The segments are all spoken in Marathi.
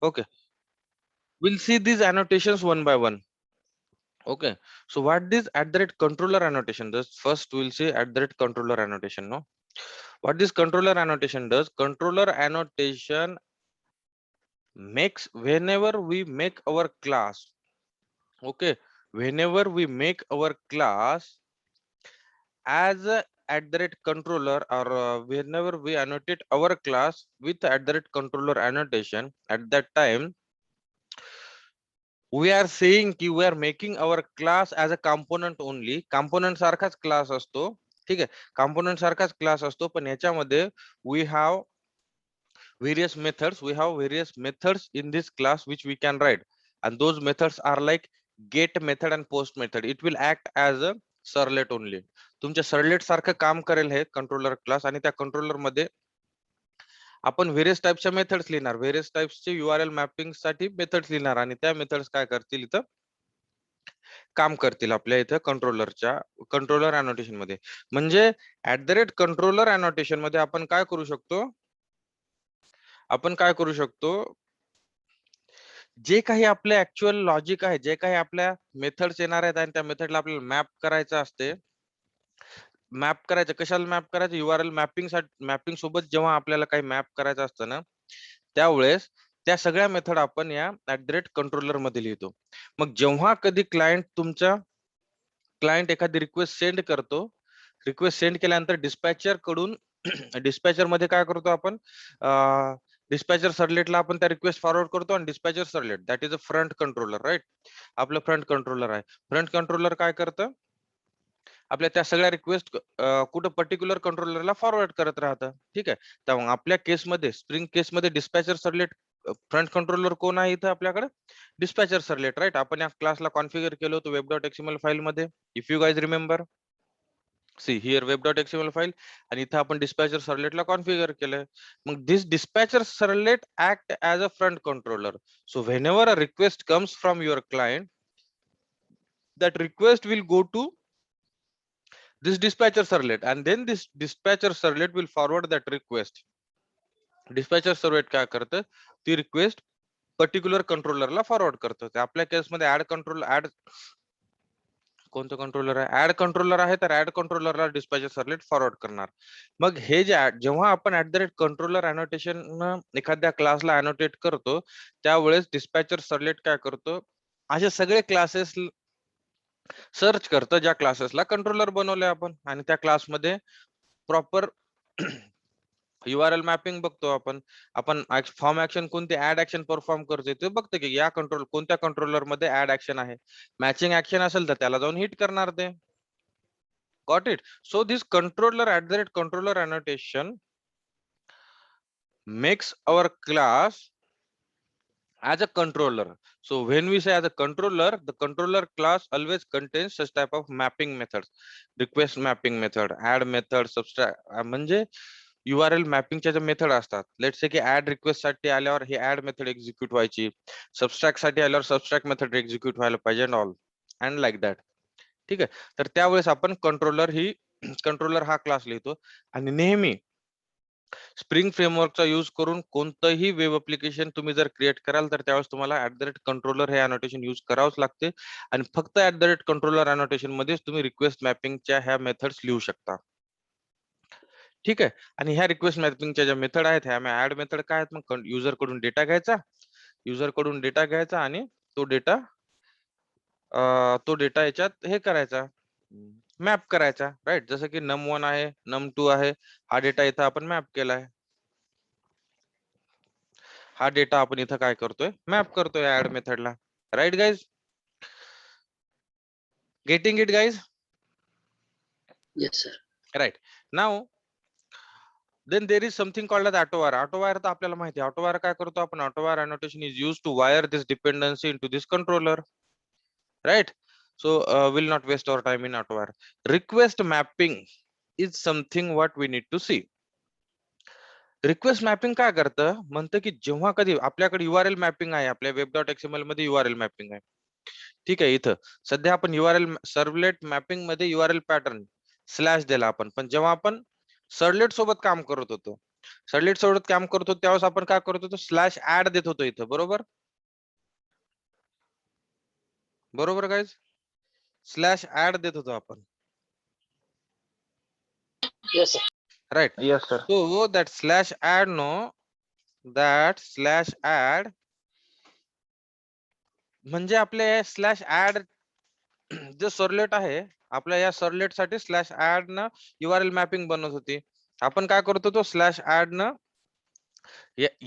Okay, we'll see these annotations one by one. Okay, so what is at the rate controller annotation does? First, we'll see at the rate controller annotation. No, what this controller annotation does? Controller annotation makes whenever we make our class. Okay, whenever we make our class as a at the rate controller, or whenever we annotate our class with at the rate controller annotation, at that time we are saying ki we are making our class as a component only. Component सारखाच class असतो. ठीक आहे, component सारखाच class असतो, पण याच्यामध्ये we have various methods in this class which we can write, and those methods are like get method and post method. It will act as a servlet only. तुमच्या servlet सारखं काम करेल हे controller class, आणि त्या controller मध्ये आपण व्हेरियस टाइप्सच्या मेथड्स लिहिणार, व्हेरियस टाइप्सचे URL मॅपिंग साठी मेथड्स लिहिणार, आणि त्या मेथड्स काय करतील इथं काम करतील आपल्या इथं कंट्रोलरच्या कंट्रोलर अनोटेशन मध्ये. म्हणजे at the rate controller annotation मध्ये आपण काय करू शकतो, जे काही आपले ऍक्च्युअल लॉजिक आहे, जे काही आपल्या मेथड्स येणार आहेत आणि त्या मेथडला आपल्याला मॅप करायचं असते. मॅप करायचं कशाला मॅप करायचं, URL मॅपिंग सोबत जेव्हा आपल्याला काही मॅप करायचं असतं ना, त्यावेळेस त्या सगळ्या मेथड आपण या ऍट द रेट कंट्रोलर मध्ये लिहितो. मग जेव्हा कधी क्लायंट एखादी रिक्वेस्ट सेंड करतो, रिक्वेस्ट सेंड केल्यानंतर डिस्पॅचर कडून डिस्पॅचर मध्ये काय करतो आपण, डिस्पॅचर सर्लेटला आपण त्या रिक्वेस्ट फॉरवर्ड करतो, आणि dispatcher servlet that is a front controller, right. आपलं फ्रंट कंट्रोलर आहे. फ्रंट कंट्रोलर काय करतं, आपल्या त्या सगळ्या रिक्वेस्ट कुठं पर्टिक्युलर कंट्रोलरला फॉरवर्ड करत राहतं. ठीक आहे, तर मग आपल्या केसमध्ये स्प्रिंग केसमध्ये डिस्पॅचर सर्लेट फ्रंट कंट्रोलर कोण आहे इथं आपल्याकडे, डिस्पॅचर सर्लेट, राईट. आपण या क्लासला कॉन्फिगर केलं होतं web.xml फाईल मध्ये, if you guys remember. See here web.xml file, आणि इथं आपण डिस्पॅचर सर्लेटला कॉन्फिगर केलंय. मग this dispatcher servlet act as a front controller. So whenever a request comes from your client, that request will go to this dispatcher servlet, and then this dispatcher servlet will forward that request. Dispatcher servlet काय करतं, ती रिक्वेस्ट पर्टिक्युलर कंट्रोलरला फॉरवर्ड करतं. आपल्या केसमध्ये ऍड कोणतं कंट्रोलर आहे, ऍड कंट्रोलर आहे, तर ऍड कंट्रोलरला डिस्पॅचर सर्लेट फॉरवर्ड करणार. मग हे जे जेव्हा आपण at the rate controller annotation एखाद्या क्लासला अनोटेट करतो, त्यावेळेस डिस्पॅचर सर्लेट काय करतो, असे सगळे क्लासेस सर्च करतं ज्या क्लासेसला कंट्रोलर बनवले आपण, आणि त्या क्लासमध्ये प्रॉपर URL मॅपिंग बघतो आपण. आपण फॉर्म ऍक्शन कोणती ऍड ऍक्शन परफॉर्म करतोय ते बघतो की या कोणत्या कंट्रोलर मध्ये ऍड ऍक्शन आहे. मॅचिंग ऍक्शन असेल तर त्याला जाऊन हिट करणार ते. Got it. So this controller at the rate controller annotation makes our class as a controller. So when we say as a controller, the controller class always contains such type of mapping methods. Request mapping method, add method, subtract, म्हणजे URL मॅपिंगच्या ज्या मेथड असतात, लेट्स से की ऍड रिक्वेस्ट साठी आल्यावर ही ऍड मेथड एक्झिक्यूट व्हायची, सबस्ट्रॅक्ट साठी आल्यावर सबस्ट्रॅक्ट मेथड एक्झिक्यूट व्हायला पाहिजे, and all and like that. ठीक आहे, तर त्यावेळेस आपण कंट्रोलर हा क्लास लिहितो. आणि नेहमी स्प्रिंग फ्रेमवर्कचा यूज करून कोणतंही वेब ऍप्लिकेशन तुम्ही जर क्रिएट कराल, तर त्यावेळेस तुम्हाला ऍट द रेट कंट्रोलर हे अनोटेशन यूज करावंच लागते. आणि फक्त at the rate controller annotation मध्येच तुम्ही रिक्वेस्ट मॅपिंगच्या ह्या मेथड्स लिहू शकता. ठीक आहे, आणि ह्या रिक्वेस्ट मॅपिंगच्या ज्या मेथड आहेत, ह्या ऍड मेथड काय आहेत, मग युजर कडून डेटा घ्यायचा आणि तो डेटा याच्यात हे करायचा, मॅप करायचा, राईट. जसं की num1 आहे, num2 आहे, हा डेटा इथं आपण मॅप केलाय. हा डेटा आपण इथं काय करतोय, मॅप करतोय ऍड मेथडला, right guys. Getting it guys? Yes, sir. Right. Now then there is something called as AutoWire. AutoWire तर आपल्याला माहिती आहे. AutoWire काय करतो आपण, AutoWire annotation is used to wire this dependency into this controller, right? So we'll not waste our time in AutoWire. Request mapping is something what we need to see. Request mapping काय करतं, म्हणतं की जेव्हा कधी आपल्याकडे URL मॅपिंग आहे, आपल्या web.xml मध्ये URL मॅपिंग आहे. ठीक आहे, इथं सध्या आपण URL सर्वलेट मॅपिंग मध्ये URL पॅटर्न स्लॅश दिला आपण, पण जेव्हा आपण सर्वलेट सोबत काम करत होतो, सर्लेट सोबत काम करतो त्यावेळेस आपण काय करत होतो, स्लॅश ऍड देत होतो इथं, बरोबर बरोबर गाईज, स्लॅश ऍड देत होतो आपण, Yes, sir. Right. Yes, sir. So that slash add, no, that slash add म्हणजे आपले स्लॅश ऍड जे सर्लेट आहे, आपल्या या सर्लेट साठी स्लॅश ऍड न URL मॅपिंग बनवत होती. आपण काय करत होतो, स्लॅश ऍड न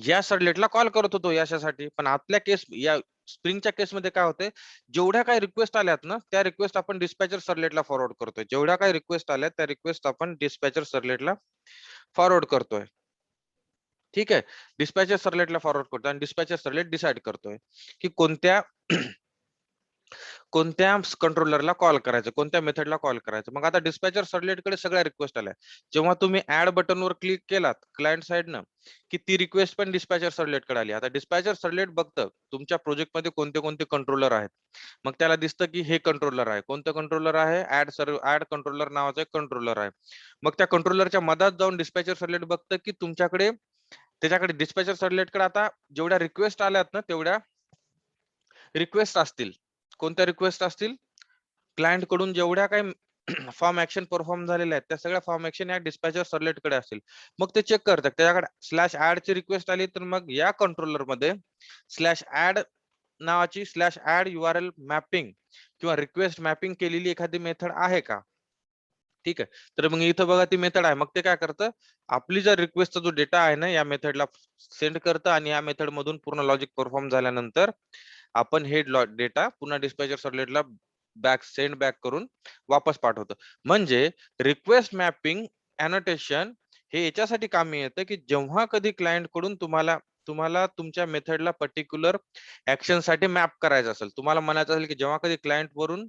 या सर्लेटला कॉल करत होतो याच्यासाठी. पण आपल्या केस, या स्प्रिंगच्या केसमध्ये काय होते, जेवढ्या काही रिक्वेस्ट आल्यात ना, त्या रिक्वेस्ट आपण डिस्पॅचर सर्लेटला फॉरवर्ड करतोय. जेवढ्या काही रिक्वेस्ट आल्यात त्या रिक्वेस्ट आपण डिस्पॅचर सर्लेटला फॉरवर्ड करतोय. ठीक आहे, डिस्पॅचर सर्लेटला फॉरवर्ड करतो आणि डिस्पॅचर सर्लेट डिसाइड करतोय की कोणत्या कंट्रोलरला कॉल करायचं, कोणत्या मेथडला कॉल करायचं. मग आता डिस्पॅचर सर्लेट कडे सगळ्या रिक्वेस्ट आल्या. जेव्हा तुम्ही ऍड बटनवर क्लिक केलात क्लायंट साइडनं, की ती रिक्वेस्ट पण डिस्पॅचर सर्लेट कडे आली. आता डिस्पॅचर सर्लेट बघतं तुमच्या प्रोजेक्ट मध्ये कोणते कोणते कंट्रोलर आहेत. मग त्याला दिसतं की हे कंट्रोलर आहे. कोणतं कंट्रोलर आहे, ऍड कंट्रोलर नावाचा एक कंट्रोलर आहे. मग त्या कंट्रोलरच्या मधात जाऊन डिस्पॅचर सर्लेट बघतं की तुमच्याकडे, त्याच्याकडे डिस्पॅचर सर्लेटकडे आता जेवढ्या रिक्वेस्ट आल्यात ना, तेवढ्या रिक्वेस्ट असतील. कोणत्या रिक्वेस्ट असतील, क्लायंट कडून जेवढ्या काही फॉर्म ऍक्शन परफॉर्म झालेल्या आहेत त्या सगळ्या फॉर्म ऍक्शन या डिस्पॅचर सर्लेट कडे असतील. मग ते चेक करतात, त्याच्याकडे स्लॅश ऍड ची रिक्वेस्ट आली तर मग या कंट्रोलर मध्ये स्लॅश ऍड नावाची स्लॅश ऍड URL मॅपिंग किंवा रिक्वेस्ट मॅपिंग केलेली एखादी मेथड आहे का. ठीक आहे, तर मग इथं बघा ती मेथड आहे. मग ते काय करतं, आपली जर रिक्वेस्टचा जो डेटा आहे ना, या मेथडला सेंड करतं आणि या मेथड मधून पूर्ण लॉजिक परफॉर्म झाल्यानंतर आपण हे डेटा पुन्हा डिस्पॅचर सर्लेटला सेंड बॅक करून वापस पाठवतो. म्हणजे रिक्वेस्ट मॅपिंग अॅनोटेशन हे याच्यासाठी कामी येतं की जेव्हा कधी क्लायंट कडून तुम्हाला तुमच्या मेथडला पर्टिक्युलर ऍक्शन साठी मॅप करायचं असेल, तुम्हाला म्हणायचं असेल की जेव्हा कधी क्लायंट वरून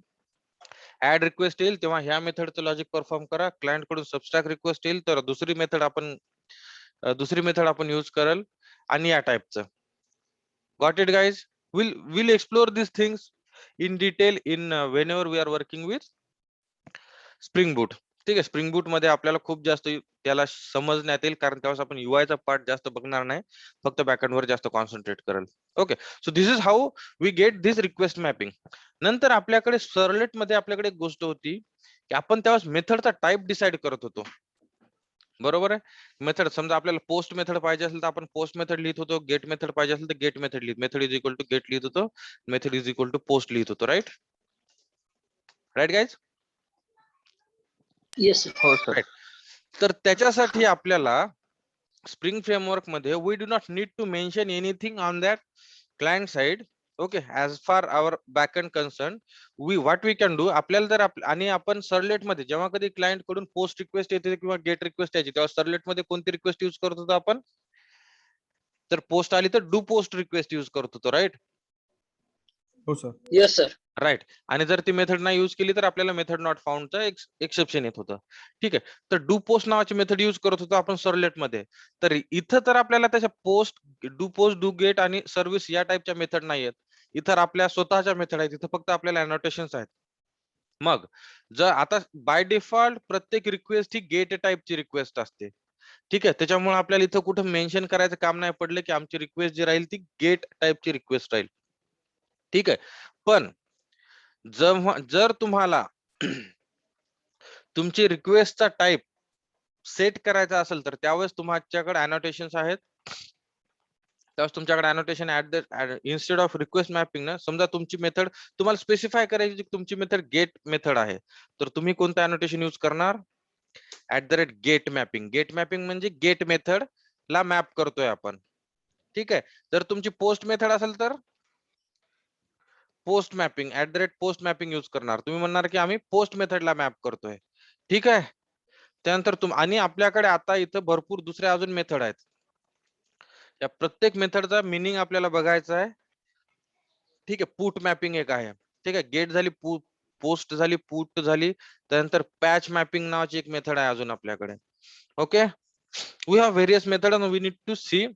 ऍड रिक्वेस्ट येईल तेव्हा ह्या मेथडचं लॉजिक परफॉर्म करा, क्लायंट कडून सबस्ट्रॅक्ट रिक्वेस्ट येईल तर दुसरी मेथड आपण यूज करल आणि या टाइपचं. Got it guys? we'll explore these things in detail in whenever we are working with Spring Boot. ठीक आहे, स्प्रिंग बूट मध्ये आपल्याला खूप जास्त त्याला समजण्यात येईल, कारण त्यावेळेस आपण UI चा पार्ट जास्त बघणार नाही, फक्त बॅकएंड वर जास्त कॉन्सन्ट्रेट करेल. Okay, so this is how we get this request mapping. नंतर आपल्याकडे सर्लेट मध्ये आपल्याकडे एक गोष्ट होती की आपण त्यावेळेस मेथडचा टाइप डिसाइड करत होतो, बरोबर आहे. मेथड समजा आपल्याला पोस्ट मेथड पाहिजे असेल तर आपण पोस्ट मेथड लिहित होतो, गेट मेथड पाहिजे असेल तर get method method is equal to get लिहित होतो, method is equal to post लिहित होतो. Right right guys? Yes, sir. हो सर. राईट. तर त्याच्यासाठी आपल्याला स्प्रिंग फ्रेमवर्क मध्ये we do not need to mention anything on that client side. Okay, as far our backend concern, what we can do, आपल्याला जर आणि आपण सर्लेट मध्ये जेव्हा कधी क्लायंट कडून पोस्ट रिक्वेस्ट येते किंवा गेट रिक्वेस्ट यायची तेव्हा सर्लेट मध्ये कोणती रिक्वेस्ट यूज करत होतो आपण, तर पोस्ट आली तर डू पोस्ट रिक्वेस्ट यूज करत होतो. राईट हो सर. Yes, sir. राईट. आणि जर ती मेथड नाही यूज केली तर आपल्याला मेथड नॉट फाउंडचं एक्सेप्शन येत होतं. ठीक आहे, तर डू पोस्ट नावाची मेथड यूज करत होतो आपण सर्लेट मध्ये. तर इथं तर आपल्याला त्याच्या पोस्ट डू गेट आणि सर्व्हिस या टाइपच्या मेथड नाही आहेत. इथं आपल्या स्वतःच्या मेथड आहेत, इथं फक्त आपल्याला अनोटेशन्स आहेत. मग जर आता बाय डिफॉल्ट प्रत्येक रिक्वेस्ट ही गेट टाइपची रिक्वेस्ट असते. ठीक आहे, त्याच्यामुळे आपल्याला इथं कुठं मेन्शन करायचं काम नाही पडलं की आमची रिक्वेस्ट जी राहील ती गेट टाइपची रिक्वेस्ट राहील. ठीक आहे, पण जर तुम्हाला तुमची रिक्वेस्टचा टाइप सेट करायचा असेल तर त्यावेळेस तुमच्याकडे अनोटेशन्स आहेत. त्यावेळेस तुमच्याकडे annotation instead of request mapping ना, समजा तुमची मेथड तुम्हाला स्पेसिफाय करायची तुमची मेथड गेट मेथड आहे, तर तुम्ही कोणतं अनोटेशन यूज करणार, @गेट मॅपिंग. गेट मॅपिंग म्हणजे गेट मेथड ला मॅप करतोय आपण. ठीक आहे, जर तुमची पोस्ट मेथड असेल तर post mapping post mapping use करणार. तुम्ही म्हणणार की आम्ही पोस्ट मेथडला मॅप करतोय. ठीक आहे, त्यानंतर आणि आपल्याकडे आता इथं भरपूर दुसऱ्या अजून मेथड आहेत. या प्रत्येक मेथडचा मिनिंग आपल्याला बघायचा आहे. ठीक आहे, पुट मॅपिंग एक आहे. ठीक आहे, गेट झाली, पोस्ट झाली, पुट झाली, त्यानंतर पॅच मॅपिंग नावाची एक मेथड आहे अजून आपल्याकडे. Okay, we have various method and we need to see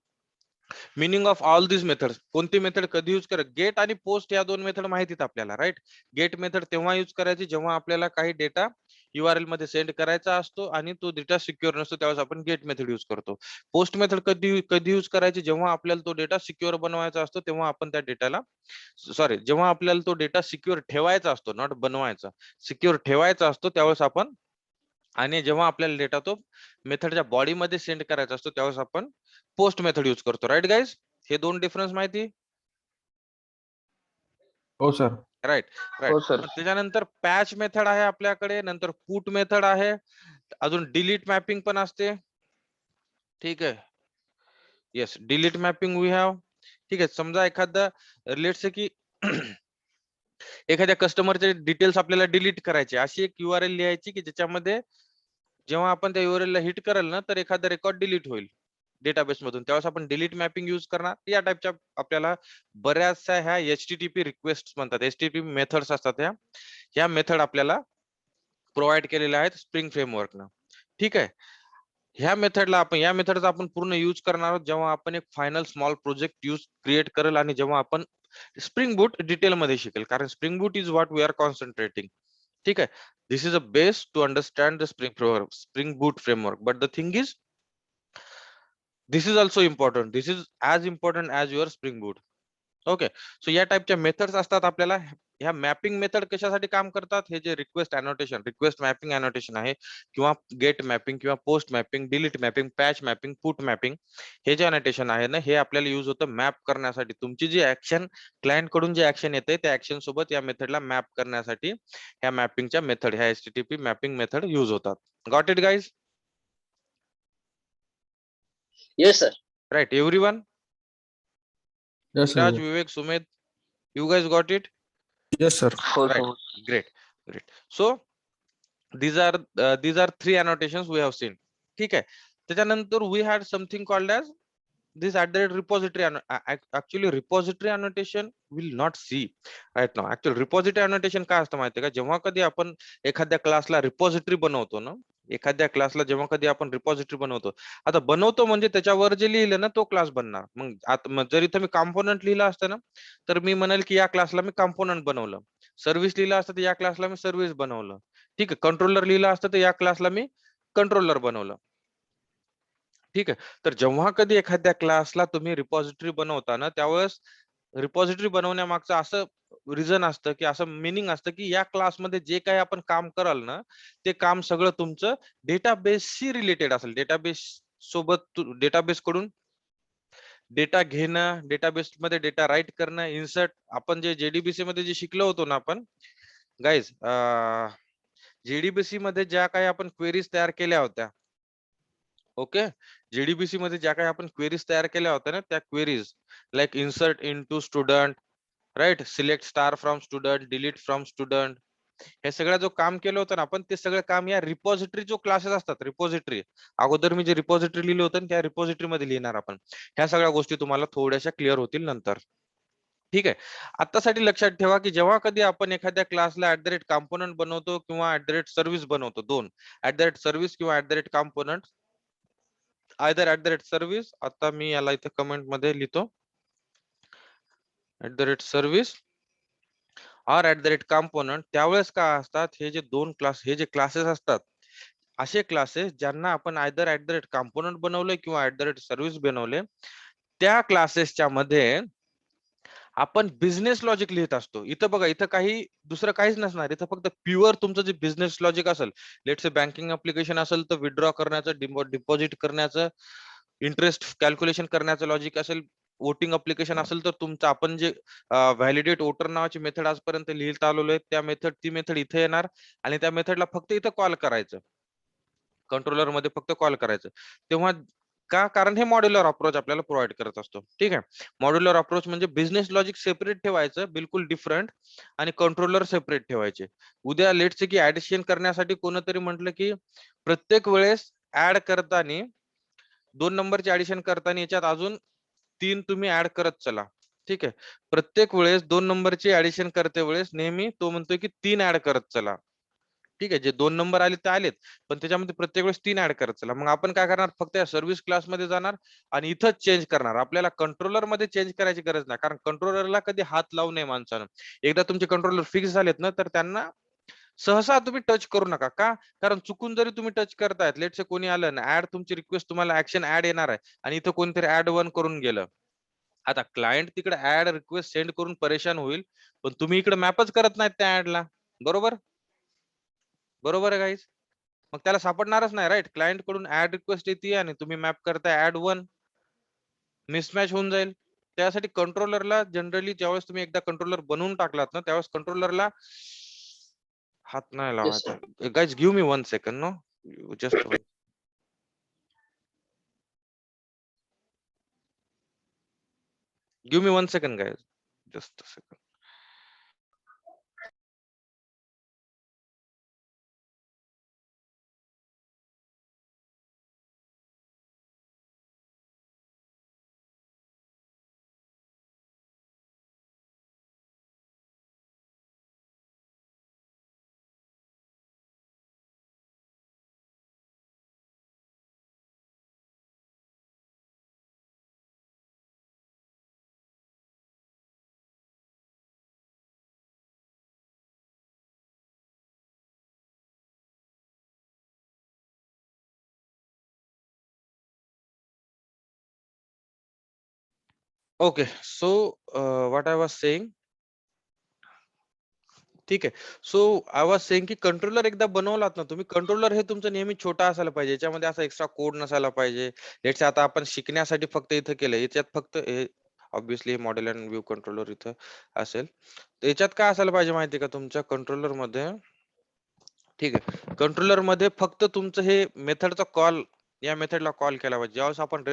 meaning of all this method. कोणती मेथड कधी यूज करा, गेट आणि पोस्ट या दोन मेथड माहितीत आपल्याला. राईट, गेट मेथड तेव्हा यूज करायची जेव्हा आपल्याला काही डेटा URL मध्ये सेंड करायचा असतो आणि तो डेटा सिक्युअर नसतो, त्यावेळेस आपण गेट मेथड यूज करतो. पोस्ट मेथड कधी कधी यूज करायची, जेव्हा आपल्याला तो डेटा सिक्युअर बनवायचा असतो, तेव्हा आपण त्या डेटाला जेव्हा आपल्याला तो डेटा सिक्युअर ठेवायचा असतो, नॉट बनवायचा, सिक्युअर ठेवायचा असतो, त्यावेळेस आपण, आणि जेव्हा आपल्याला डेटा तो मेथडच्या बॉडीमध्ये सेंड करायचा असतो, त्यावेळेस आपण पोस्ट मेथड यूज करतो. Right guys? हे दोन डिफरन्स माहिती? हो सर. Right right. हो सर. त्याच्यानंतर पॅच मेथड आहे आपल्याकडे, नंतर पुट मेथड आहे, अजून डिलीट मॅपिंग पण असते. ठीक आहे. Yes, delete mapping we have. ठीक आहे. समजा एखादा लेट्स से की एखाद्या कस्टमरचे डिटेल्स आपल्याला डिलीट करायचे, अशी एक URL लिहायची की ज्याच्यामध्ये जेव्हा आपण त्या URL ला हिट कराल ना, तर एखादा रेकॉर्ड डिलीट होईल डेटाबेस मधून, त्यावेळेस आपण डिलीट मॅपिंग यूज करणार. या टाइपच्या आपल्याला बऱ्याचशा ह्या HTTP रिक्वेस्ट म्हणतात, HTTP मेथड्स असतात, ह्या मेथड आपल्याला प्रोव्हाइड केलेल्या आहेत स्प्रिंग फ्रेमवर्कनं. ठीक आहे. ह्या मेथडचा आपण पूर्ण यूज करणार आहोत जेव्हा आपण एक फायनल स्मॉल प्रोजेक्ट क्रिएट करेल आणि जेव्हा आपण स्प्रिंग बूट डिटेल मध्ये शिकेल, कारण spring boot is what we are concentrating. ठीक आहे. This is a base to understand the spring boot framework, but the thing is this is also important, this is as important as your spring boot. Okay. So या टाइपच्या मेथड्स असतात आपल्याला. ह्या मॅपिंग मेथड कशासाठी काम करतात, हे जे request annotation, request mapping annotation आहे, किंवा गेट मॅपिंग, किंवा post mapping, delete mapping, patch mapping, put mapping, हे जे अनोटेशन आहे ना, हे आपल्याला यूज होतं मॅप करण्यासाठी. तुमची जी ऍक्शन, क्लायंट कडून जे ऍक्शन येते, त्या ऍक्शन सोबत या मेथडला मॅप करण्यासाठी ह्या मॅपिंगच्या मेथड, ह्या HTTP मॅपिंग मेथड यूज होतात. Got it guys? Yes sir. Right everyone? Yes, Raj, sir. Vivek, Sumit, you guys got it? Yes, sir. हो Right. Sir. Great. So these are three annotations we have seen. ठीक आहे. त्याच्यानंतर we had something called as this @repository. Actually repository annotation will not see right now. Actually repository annotation काय असतं माहितीये का, जेव्हा कधी आपण एखाद्या क्लासला रिपॉझिटरी बनवतो ना, एखाद्या क्लासला जेव्हा कधी आपण रिपॉझिटरी बनवतो, आता बनवतो म्हणजे त्याच्यावर जे लिहिलं ना, तो क्लास बनणार. मग जर इथं मी कॉम्पोनंट लिहिलं असतं ना, तर मी म्हणेल की या क्लासला मी कॉम्पोनंट बनवलं. सर्व्हिस लिहिलं असतं तर या क्लासला मी सर्व्हिस बनवलं. ठीक आहे. कंट्रोलर लिहिलं असतं तर या क्लासला मी कंट्रोलर बनवलं. ठीक आहे. तर जेव्हा कधी एखाद्या क्लासला तुम्ही रिपॉझिटरी बनवता ना, त्यावेळेस रिपॉझिटरी बनवण्यामागचं असं रिझन असतं, की असं मिनिंग असतं, की या क्लासमध्ये जे काही आपण काम कराल ना, ते काम सगळं तुमचं डेटाबेसशी रिलेटेड असेल. डेटाबेस कडून डेटा घेणं, डेटाबेस मध्ये डेटा राईट करणं, इन्सर्ट, आपण जे JDBC मध्ये जे शिकलो होतो ना आपण गाईज, JDBC मध्ये ज्या काही आपण क्वेरीज तयार केल्या होत्या, ओके, JDBC मध्ये ज्या काही आपण क्वेरीज तयार केल्या होत्या ना, त्या queries like insert into student, right, select star from student, delete from student, हे सगळं जो काम केलं होतं ना आपण, ते सगळं काम या रिपॉझिटरी जो क्लासेस असतात, रिपॉझिटरी अगोदर मी जे रिपॉझिटरी लिहिलं होतं त्या रिपॉझिटरी मध्ये लिहिणार आपण. ह्या सगळ्या गोष्टी तुम्हाला थोड्याशा क्लिअर होतील नंतर. ठीक आहे. आतासाठी लक्षात ठेवा की जेव्हा कधी आपण एखाद्या क्लासला @कॉम्पोनंट बनवतो किंवा @सर्व्हिस बनवतो, दोन @सर्व्हिस किंवा @कॉम्पोनंट, आयदर @सर्व्हिस, आता मी याला इथे कमेंट मध्ये लिहितो, @सर्व्हिस और @कॉम्पोनंट, त्यावेळेस काय असतात, हे जे दोन क्लास, हे जे क्लासेस असतात, असे क्लासेस ज्यांना आपण आयदर कॉम्पोनंट बनवले किंवा सर्व्हिस बनवले, त्या क्लासेसच्या मध्ये आपण बिझनेस लॉजिक लिहित असतो. इथं बघा, इथं काही दुसरं काहीच नसणार, इथं फक्त प्युअर तुमचं जे बिझनेस लॉजिक असेल, लेट्स से बँकिंग ऍप्लिकेशन असेल तर विथड्रॉ करण्याचं, डिपॉझिट करण्याचं, इंटरेस्ट कॅल्क्युलेशन करण्याचं लॉजिक असेल, वोटिंग ऍप्लिकेशन असेल तर तुमचं आपण जे व्हॅलिडेट वोटर नावाची मेथड आजपर्यंत लिहिता आलेलो आहे, ती मेथड इथे येणार आणि त्या मेथडला फक्त इथं कॉल करायचं, कंट्रोलर मध्ये फक्त कॉल करायचं. तेव्हा का, कारण हे मॉड्युलर अप्रोच आपल्याला प्रोव्हाइड करत असतो. ठीक आहे. मॉड्युलर अप्रोच म्हणजे बिझनेस लॉजिक सेपरेट ठेवायचं, बिलकुल डिफरंट, आणि कंट्रोलर सेपरेट ठेवायचे. उद्या लेट्स की ऍडिशन करण्यासाठी कोणतरी म्हटलं की प्रत्येक वेळेस ऍड करताना, 2 नंबरची ऍडिशन करताना याच्यात अजून 3 तुम्ही ऍड करत चला. ठीक आहे. प्रत्येक वेळेस 2 नंबरची ऍडिशन करते वेळेस नेहमी तो म्हणतोय की 3 ऍड करत चला. ठीक आहे. जे 2 नंबर आले ते आलेत, पण त्याच्यामध्ये प्रत्येक वेळेस 3 ऍड करत चला. मग आपण काय करणार, फक्त या सर्व्हिस क्लास मध्ये जाणार आणि इथंच चेंज करणार. आपल्याला कंट्रोलर मध्ये चेंज करायची गरज नाही, कारण कंट्रोलरला कधी हात लावू नये माणसानं. एकदा तुमचे कंट्रोलर फिक्स झालेत ना, तर त्यांना सहसा तुम्ही टच करू नका. का? कारण चुकून जरी तुम्ही टच करतायत, लेट्स से कोणी आलं ना ऍड तुमची रिक्वेस्ट तुम्हाला ऍक्शन ऍड येणार आहे आणि इथं कोणतरी ऍड 1 करून गेलं. आता क्लायंट तिकडे ऍड रिक्वेस्ट सेंड करून परेशान होईल, पण तुम्ही इकडे मॅपच करत नाहीत त्या ऍडला. बरोबर? बरोबर आहे गाईज? मग त्याला सापडणारच नाही, राईट? क्लायंट कडून ऍड रिक्वेस्ट येते आणि तुम्ही मॅप करताय ऍड 1, मिसमॅच होऊन जाईल. त्यासाठी कंट्रोलरला जनरली ज्यावेळेस तुम्ही एकदा कंट्रोलर बनवून टाकलात ना, त्यावेळेस कंट्रोलरला हात नाही Yes, लावायचा. sir. Guys give me 1 second, no? Just give me 1 second guys. Just a second. Okay, so what I was saying, ठीक आहे. सो आय वाज सेइंग की कंट्रोलर एकदा बनवलात ना तुम्ही, कंट्रोलर हे तुमचं नेहमी छोटा असायला पाहिजे. याच्यामध्ये असा एक्स्ट्रा कोड नसायला पाहिजे. लेट्स आता आपण शिकण्यासाठी फक्त इथं केलंय. याच्यात फक्त हे obviously model and view controller इथं असेल. तर याच्यात काय असायला पाहिजे माहिती आहे का तुमच्या कंट्रोलर मध्ये? ठीक आहे. कंट्रोलर मध्ये फक्त तुमचं हे मेथडचा कॉल, या मेथडला कॉल केला पाहिजे. ज्यावेळेस आपण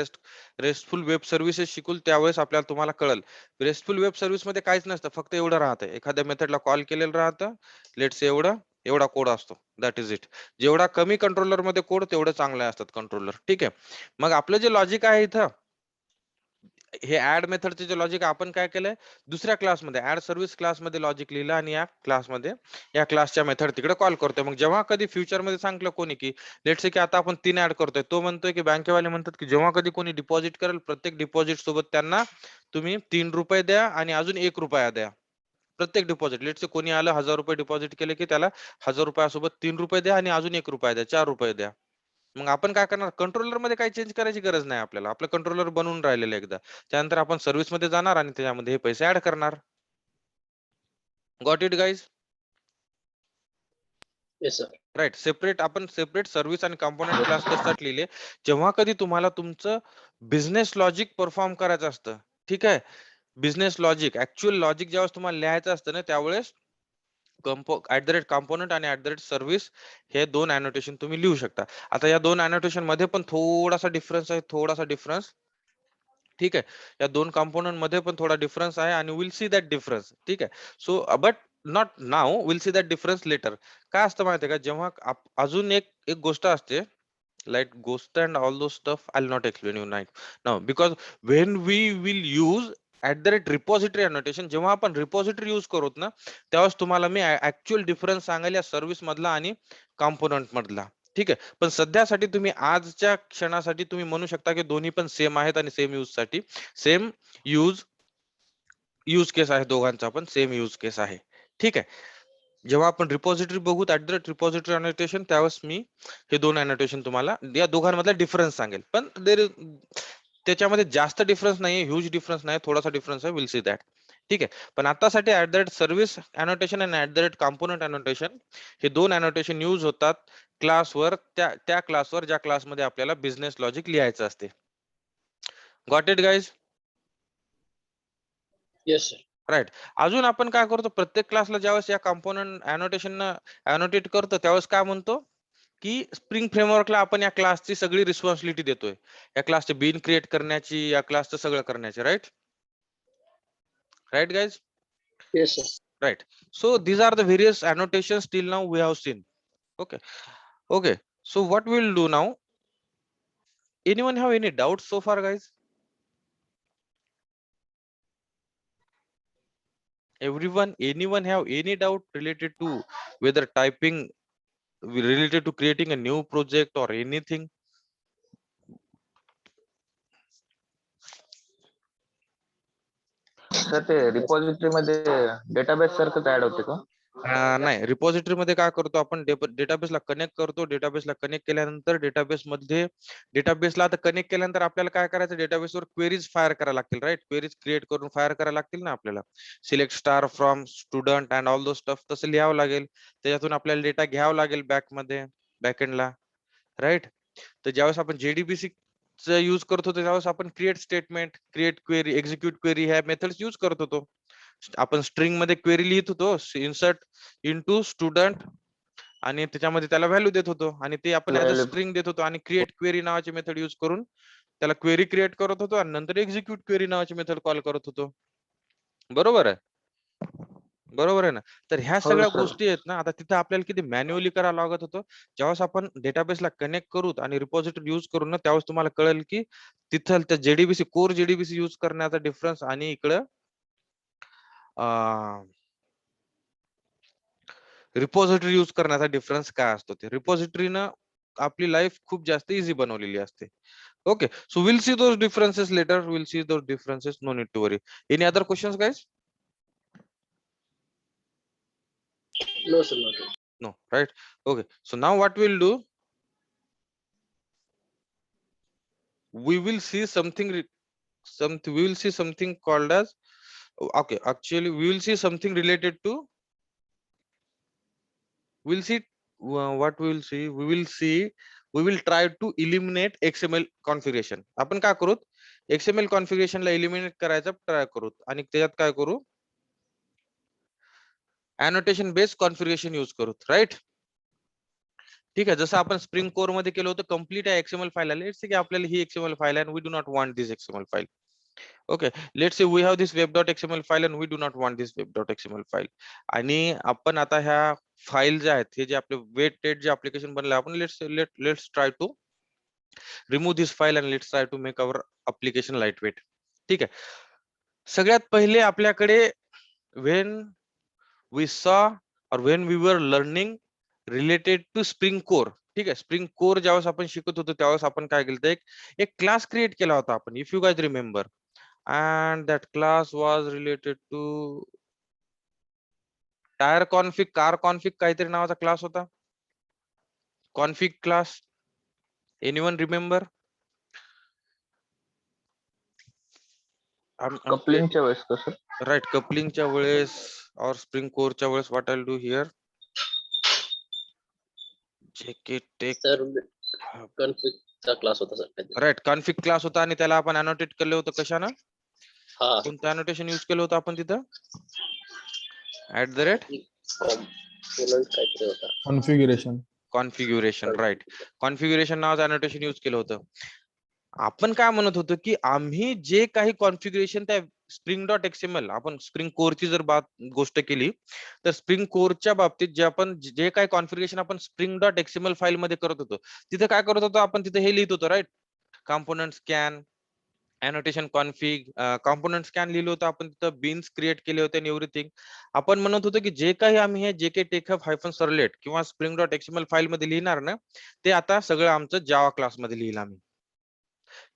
रेस्टफुल वेब सर्व्हिसेस शिकू त्यावेळेस आपल्याला तुम्हाला कळेल. रेस्टफुल वेब सर्व्हिस मध्ये काहीच नसतं, फक्त एवढं राहतं. एखाद्या मेथडला कॉल केलेलं राहतं, लेट्स एवढा कोड असतो. That is it. जेवढा कमी कंट्रोलर मध्ये कोड तेवढं चांगले असतात कंट्रोलर. ठीक आहे. मग आपलं जे लॉजिक आहे इथं, हे ऍड मेथडचे जे लॉजिक आपण काय केलंय, दुसऱ्या क्लासमध्ये ऍड सर्व्हिस क्लासमध्ये लॉजिक लिहिलं आणि या क्लासमध्ये या क्लासच्या मेथड तिकडे कॉल करतोय. मग जेव्हा कधी फ्युचर मध्ये सांगितलं कोणी की लेट्स से की आता आपण 3 ऍड करतोय, तो म्हणतोय की बँकेवाले म्हणतात की जेव्हा कधी कोणी डिपॉझिट करेल, प्रत्येक डिपॉझिट सोबत त्यांना तुम्ही ₹3 द्या आणि अजून ₹1 द्या. प्रत्येक डिपॉझिट, लेट्स से कोणी आलं ₹1000 डिपॉझिट केले की त्याला ₹1000 सोबत ₹3 द्या आणि अजून ₹1 द्या, ₹4 द्या. मग आपण काय करणार, कंट्रोलर मध्ये काही चेंज करायची गरज नाही आपल्याला. आपलं कंट्रोलर बनवून राहिलेलं आहे एकदा. त्यानंतर आपण सर्व्हिस मध्ये जाणार आणि त्याच्यामध्ये हे पैसे ऍड करणार. Got it guys? Yes, sir. Right. Separate service आणि कंपोनेंट क्लास कशासाठी लिहिले, जेव्हा कधी तुम्हाला तुमचं बिझनेस लॉजिक परफॉर्म करायचं असतं. ठीक आहे. बिझनेस लॉजिक, ऍक्च्युअल लॉजिक ज्यावेळेस तुम्हाला लिहायचं असतं ना, त्यावेळेस कंपोनंट आणि सर्व्हिस हे 2 अॅनोटेशन तुम्ही लिहू शकता. आता या 2 अॅनोटेशन मध्ये पण थोडासा डिफरन्स आहे, थोडासा डिफरन्स. ठीक आहे. या 2 कंपोनंट मध्ये पण थोडा डिफरन्स आहे आणि विल सी दॅट डिफरन्स. ठीक आहे. So but not now, will see that difference later. काय असतं माहिती आहे का, जेव्हा अजून एक एक गोष्ट असते, like ghost and all those stuff, I'll not explain you now because when we will use repository annotation, जेव्हा आपण रिपॉझिटरी यूज करूत ना, तेव्हाच तुम्हाला मी ऍक्च्युअल डिफरन्स सांगायला या सर्व्हिस मधला आणि कंपोनंट मधला. ठीक आहे. पण सध्यासाठी तुम्ही आजच्या क्षणासाठी तुम्ही म्हणू शकता की दोन्ही पण सेम आहेत आणि सेम यूज साठी सेम यूज यूज केस आहे. दोघांचा पण सेम यूज केस आहे. ठीक आहे. जेव्हा आपण रिपॉझिटरी बघू रिपॉझिटरी अनोटेशन, त्यावेळेस मी हे 2 अनोटेशन तुम्हाला या दोघांमधला डिफरन्स सांगेल. पण त्याच्यामध्ये जास्त डिफरन्स नाहीये, ह्यूज डिफरन्स नाही, थोडासा डिफरन्स आहे. Will see that. ठीक आहे. पण आतासाठी सर्व्हिस अनोटेशन आणि कंपोनंट अनोटेशन हे 2 अनोटेशन यूज होतात क्लासवर, त्या क्लासवर ज्या क्लासमध्ये आपल्याला बिझनेस लॉजिक लिहायचं असते. Got it guys? Yes, sir. Right. अजून आपण काय करतो, प्रत्येक क्लासला ज्यावेळेस या कंपोनंट अनोटेशन अनोटेट करतो, त्यावेळेस काय म्हणतो की स्प्रिंग फ्रेमवर्कला आपण या क्लासची सगळी रिस्पॉन्सिबिलिटी देतोय. या क्लासचे बीन क्रिएट करण्याची, या क्लासचं सगळं करण्याची. Right? Right guys? Yes, sir. Right. So these are the various annotations till now we have seen. Okay. Okay. So what we'll do now? Anyone have any doubts so far, guys? Anyone have any doubt related to whether typing, related to creating a new project or anything? Sir ते रिपॉझिटरी मध्ये डेटाबेस सारखंच ऍड होते का? नाही, रिपॉझिटरी मध्ये काय करतो आपण, डेटाबेसला कनेक्ट करतो. डेटाबेसला कनेक्ट केल्यानंतर डेटाबेसला आता कनेक्ट केल्यानंतर आपल्याला काय करायचं, डेटाबेसवर क्वेरीज फायर करायला लागतील, राईट. क्वेरीज क्रिएट करून फायर करायला लागतील ना आपल्याला. Select star from student and all those stuff तसं लिहावं लागेल. त्याच्यातून आपल्याला डेटा घ्यावा लागेल बॅकएंडला, राईट. तर ज्यावेळेस आपण जेडीबीसी यूज करत होतो त्यावेळेस आपण create statement, create query, execute query ह्या मेथड्स यूज करत होतो. आपण स्ट्रिंग मध्ये क्वेरी लिहित होतो, इन्सर्ट इनटू स्टुडंट, आणि त्याच्यामध्ये त्याला व्हॅल्यू देत होतो आणि ते आपण ऍज अ स्ट्रिंग देत होतो, आणि क्रिएट क्वेरी नावाची मेथड यूज करून त्याला क्वेरी क्रिएट करत होतो आणि नंतर एक्झिक्यूट क्वेरी नावाची मेथड कॉल करत होतो. बरोबर आहे, बरोबर आहे ना. तर ह्या हो सगळ्या सर. गोष्टी आहेत ना, आता तिथे आपल्याला किती मॅन्युअली करावं लागत होतं. ज्यावेळेस आपण डेटाबेसला कनेक्ट करू आणि रिपॉझिटरी यूज करू ना, त्यावेळेस तुम्हाला कळेल की तिथं त्या जेडीबीसी कोर जेडीबीसी यूज करण्याचा डिफरन्स आणि इकडं रिपॉझिटरी यूज करण्याचा डिफरन्स काय असतो. ते रिपॉझिटरीनं आपली लाईफ खूप जास्त इझी बनवलेली असते. Okay, so will see those differences later, will see those differences, no need to worry. Any other questions guys? No, sir, not. No, right? Okay, so now what we'll do, we will see something we will see something called as, okay, actually we will see something related to, we'll see what we will see, we will try to eliminate XML configuration. आपण काय करू, XML configuration ला eliminate करायचा ट्राय करू आणि त्याच्यात काय करू, annotation based configuration यूज करू, राईट. ठीक आहे, जसं आपण स्प्रिंग कोर मध्ये केलं होतं, कम्प्लीट आहे XML फाईल आली. लेट्स से की आपल्याला ही XML फाईल आहे and we do not want this XML file. Okay, let's say we have this web.xml file and we do not want this web.xml file. आणि आपण आता ह्या फाईल ज्या आहेत, हे जे आपले वेटेड जे ऍप्लिकेशन बनले, आपण let's try to remove this file and let's try to make our application lightweight. ठीक आहे, सगळ्यात पहिले आपल्याकडे when we saw or when we were learning related to spring core, ठीक आहे, स्प्रिंग कोर ज्यावेळेस आपण शिकत होतो त्यावेळेस आपण काय केलं, एक क्लास क्रिएट केला होता आपण, if you guys remember. And that class was related to tyre config, car config काहीतरी नावाचा क्लास होता, कॉन्फिग क्लास. Anyone remember? कपलिंगच्या वेळेस कसं? राईट, कपलिंगच्या वेळेस और स्प्रिंग कोरच्या वेळेस what I do here, JK tech, Sir, config चा class होता sir काहीतरी. राईट, कॉन्फिग क्लास होता आणि त्याला आपण अनोटेट केलं होतं कशानं, हा. कोणतं अनोटेशन यूज केलं होतं आपण तिथं, @ Component काहीतरी होता. कॉन्फिगरेशन. कॉन्फिग्युरेशन, राईट. कॉन्फिग्युरेशन नावाचं अनोटेशन यूज केलं होतं. आपण काय म्हणत होतो की आम्ही जे काही कॉन्फिगरेशन त्या स्प्रिंग डॉट एक्सएमएल, आपण स्प्रिंग कोरची जर गोष्ट केली तर स्प्रिंग कोरच्या बाबतीत जे आपण जे काही कॉन्फिगरेशन आपण स्प्रिंग डॉट एक्सएमएल फाईल मध्ये करत होतो, तिथे काय करत होतो आपण, तिथे हे लिहित होतो, right. Component scan, annotation config, component scan लिहिलं होतं आपण, तिथं बीन्स क्रिएट केले होते आणि एव्हरीथिंग. आपण म्हणत होतो की जे काही आम्ही हे जेके टेकहब हायफन सर्लेट किंवा स्प्रिंग डॉट एक्सएमएल फाईल मध्ये लिहिणार ना, ते आता सगळं आमचं जावा क्लास मध्ये लिहिलं आम्ही.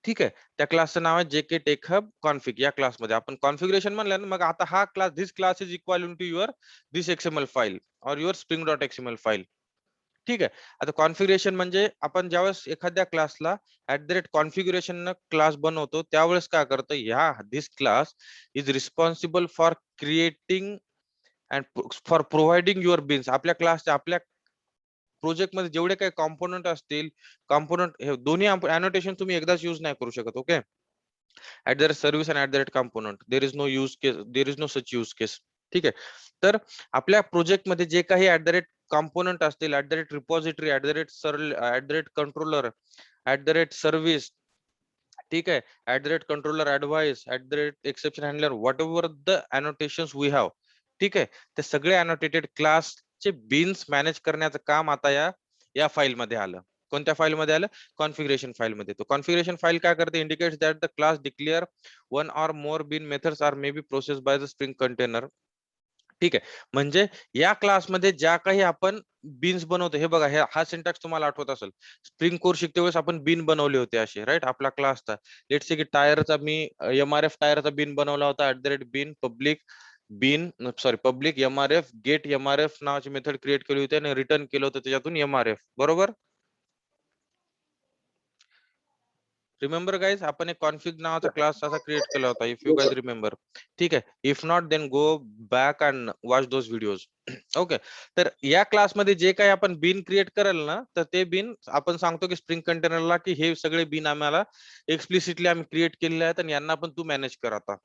ठीक आहे, त्या क्लासचं नाव आहे जेके टेकहब कॉन्फिग. या क्लासमध्ये आपण कॉन्फिगरेशन म्हणलं ना, मग आता हा class, this class is equal to your this XML file और your spring dot XML file. ठीक आहे, आता कॉन्फिगरेशन म्हणजे आपण ज्यावेळेस एखाद्या क्लासला @configuration न क्लास बनवतो त्यावेळेस काय करतो, ह्या this class is responsible for creating and for providing your beans. आपल्या क्लासच्या, आपल्या प्रोजेक्ट मध्ये जेवढे काही कॉम्पोनंट असतील, कॉम्पोनंट हे दोन्ही अनोटेशन तुम्ही एकदाच यूज नाही करू शकत. Okay, @service and @component, there is no use case, there is no such use case. ठीक आहे, तर आपल्या प्रोजेक्ट मध्ये जे काही कॉम्पोनंट असतील, @रिपॉझिटरी, कंट्रोलर, @सर्व्हिस, ठीक आहे, controller advice, exception handler, whatever the annotations we have, ठीक आहे, ते सगळे अनोटेटेड क्लासचे बीन्स मॅनेज करण्याचं काम आता या फाईल मध्ये आलं. कोणत्या फाईल मध्ये आलं, कॉन्फिगरेशन फाईल मध्ये. तो कॉन्फिगरेशन फाईल काय करते, indicates that the class declare one or more bean methods are may be process by the Spring container. ठीक आहे, म्हणजे या क्लासमध्ये ज्या काही आपण बीन्स बनवतो, हे बघा, हा सिंटॅक्स तुम्हाला आठवत असेल, स्प्रिंग कोर शिकते वेळेस आपण बीन बनवले होते असे, राईट. आपला क्लासचा लेट्स से की टायरचा, मी MRF टायरचा बीन बनवला होता, @ bean public bean sorry public MRF get MRF नावाची मेथड क्रिएट केली होती आणि रिटर्न केलं होतं त्याच्यातून एमआरएफ, बरोबर. रिमेंबर गाइज, आपण एक कॉन्फिग नावाचा क्लास असा क्रिएट केला होता, if you Yes, guys sir. Remember. ठीक आहे, if not then go back and watch those videos. Okay, तर या क्लासमध्ये जे काही आपण बिन क्रिएट करेल ना, तर ते बिन आपण सांगतो की स्प्रिंग कंटेनरला की हे सगळे बिन आम्हाला एक्सप्लिसिटली आम्ही क्रिएट केलेले आहेत आणि यांना पण तू मॅनेज कर आता.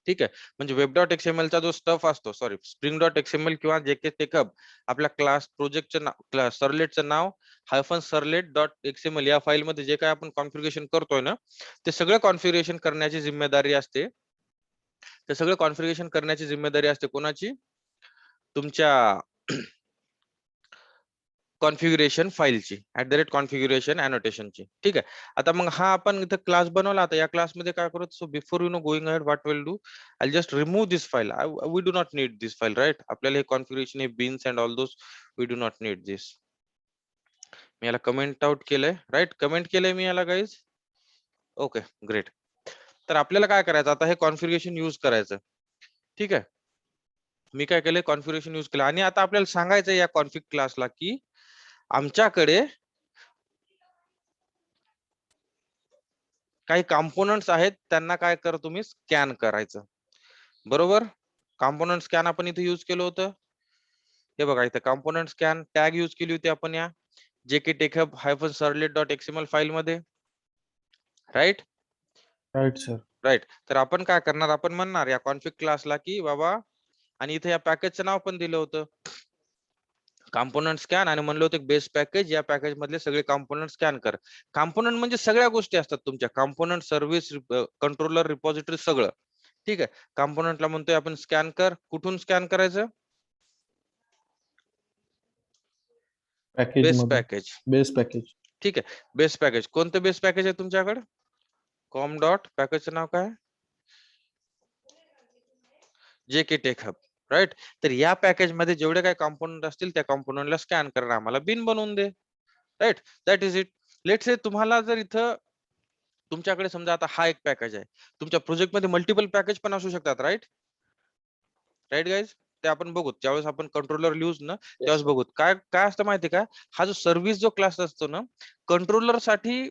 ठीक आहे, म्हणजे वेब डॉट एक्सएमएल चा जो स्टफ असतो, सॉरी स्प्रिंग डॉट एक्सएमएल किंवा जेके टेकअप, आपल्या क्लास प्रोजेक्टचं नाव, सर्लेटचं नाव हायफन सर्लेट डॉट एक्सएमएल या फाईल मध्ये जे काय आपण कॉन्फिगरेशन करतोय ना, ते सगळं कॉन्फिगरेशन करण्याची जिम्मेदारी असते. ते सगळं कॉन्फिगरेशन करण्याची जिम्मेदारी असते कोणाची? तुमच्या कॉन्फिगरेशन फाईलची @configuration annotationची. ठीक आहे, आता मग हा आपण इथं क्लास बनवला. आता या क्लासमध्ये काय करू? So before you know going ahead what will do, I just remove this file. We do not need this file, right. आपल्याला हे कॉन्फिगरेशन, हे beans and all those, we do not need this. मी याला कमेंट आउट केलंय, राईट, कमेंट केलंय मी याला गाईज. Okay, great. तर आपल्याला काय करायचं आता? हे कॉन्फिगरेशन यूज करायचं. ठीक आहे, मी काय केलंय? कॉन्फिगरेशन यूज केलं आणि आता आपल्याला सांगायचं या कॉन्फिग क्लासला की आमच्याकडे काही कॉम्पोनंट्स आहेत, त्यांना काय कर तुम्ही? स्कॅन करायचं, बरोबर. कॉम्पोनंट स्कॅन आपण इथे यूज केलं होतं. हे बघा, इथे कॉम्पोनंट स्कॅन टॅग यूज केली होती आपण या JK techup hyphen servlet dot XML file मध्ये, राईट. Right sir. राईट, तर आपण काय करणार? आपण म्हणणार या कॉन्फिग क्लासला की बाबा, आणि इथे या पॅकेजचं नाव पण दिलं होतं कॉम्पोनंट स्कॅन, आणि म्हणलं होतं बेस पॅकेज, या पॅकेज मधले सगळे कॉम्पोनंट स्कॅन कर. कॉम्पोनंट म्हणजे सगळ्या गोष्टी असतात तुमच्या, कॉम्पोनंट, सर्व्हिस, कंट्रोलर, रिपॉझिटरी, सगळं. ठीक आहे, कॉम्पोनंटला म्हणतोय आपण स्कॅन कर. कुठून स्कॅन करायचं? पॅकेज बेस मधून. पॅकेज. Base package. ठीक आहे, बेस पॅकेज. कोणतं बेस पॅकेज आहे तुमच्याकडे? कॉम डॉट पॅकेजचं नाव काय? JK techhub, right. तर या पॅकेज मध्ये जेवढे काही कॉम्पोनंट असतील त्या कॉम्पोनंटला स्कॅन करणं, आम्हाला बिन बनवून दे, right. That is it. Let's say तुम्हाला जर इथं तुमच्याकडे समजा आता हा एक पॅकेज आहे, तुमच्या प्रोजेक्ट मध्ये मल्टिपल पॅकेज पण असू शकतात, राईट. राईट गाईज, ते आपण बघू ज्यावेळेस आपण कंट्रोलर लिहूच ना, Yes, त्यावेळेस sir. बघू काय काय असतं माहिती का. हा जो सर्व्हिस जो क्लास असतो ना, कंट्रोलर साठी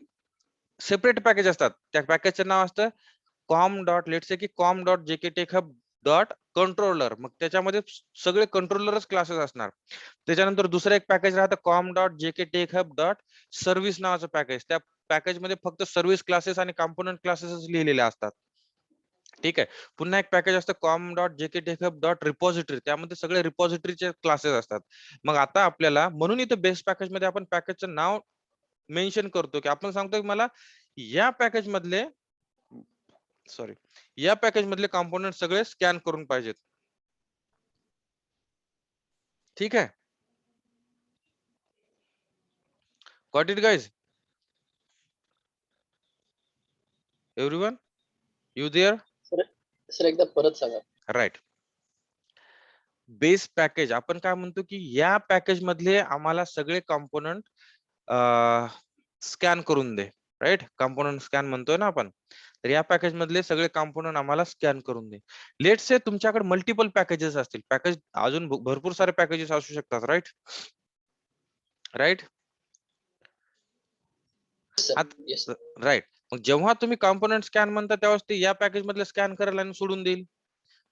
सेपरेट पॅकेज असतात. त्या पॅकेजचं नाव असतं कॉम डॉट, लेट्स से की com dot JK techhub dot controller. मग त्याच्यामध्ये सगळे कंट्रोलरच क्लासेस असणार. त्याच्यानंतर दुसरं एक पॅकेज राहतं com dot JK techhub dot service नावाचं पॅकेज. त्या पॅकेज मध्ये फक्त सर्व्हिस क्लासेस आणि कॉम्पोनंट क्लासेसच लिहिलेले असतात. ठीक आहे, पुन्हा एक पॅकेज असतं com dot JK techup dot repository, त्यामध्ये सगळे रिपॉझिटरीचे क्लासेस असतात. मग आता आपल्याला म्हणून इथं बेस पॅकेज मध्ये आपण पॅकेजचं नाव मेन्शन करतो की आपण सांगतो की मला या पॅकेज मधले, सॉरी, या पॅकेज मधले कॉम्पोनंट सगळे स्कॅन करून पाहिजेत. ठीक आहे, got it guys, everyone, you there? Sir एकदा परत सांगा. राईट, बेस पॅकेज आपण काय म्हणतो की या पॅकेज मधले आम्हाला सगळे कॉम्पोनंट स्कॅन करून दे, राईट. कॉम्पोनंट स्कॅन म्हणतोय ना आपण, तर या पॅकेज मधले सगळे कॉम्पोनंट आम्हाला स्कॅन करून दे. लेट्स से तुमच्याकडे मल्टिपल पॅकेजेस असतील, पॅकेज अजून भरपूर सारे पॅकेजेस असू शकतात, right. Right, Yes, sir. Right. मग जेव्हा तुम्ही कॉम्पोनंट स्कॅन म्हणता तेव्हा ते या पॅकेज मधले स्कॅन करायला आणि सोडून देईल.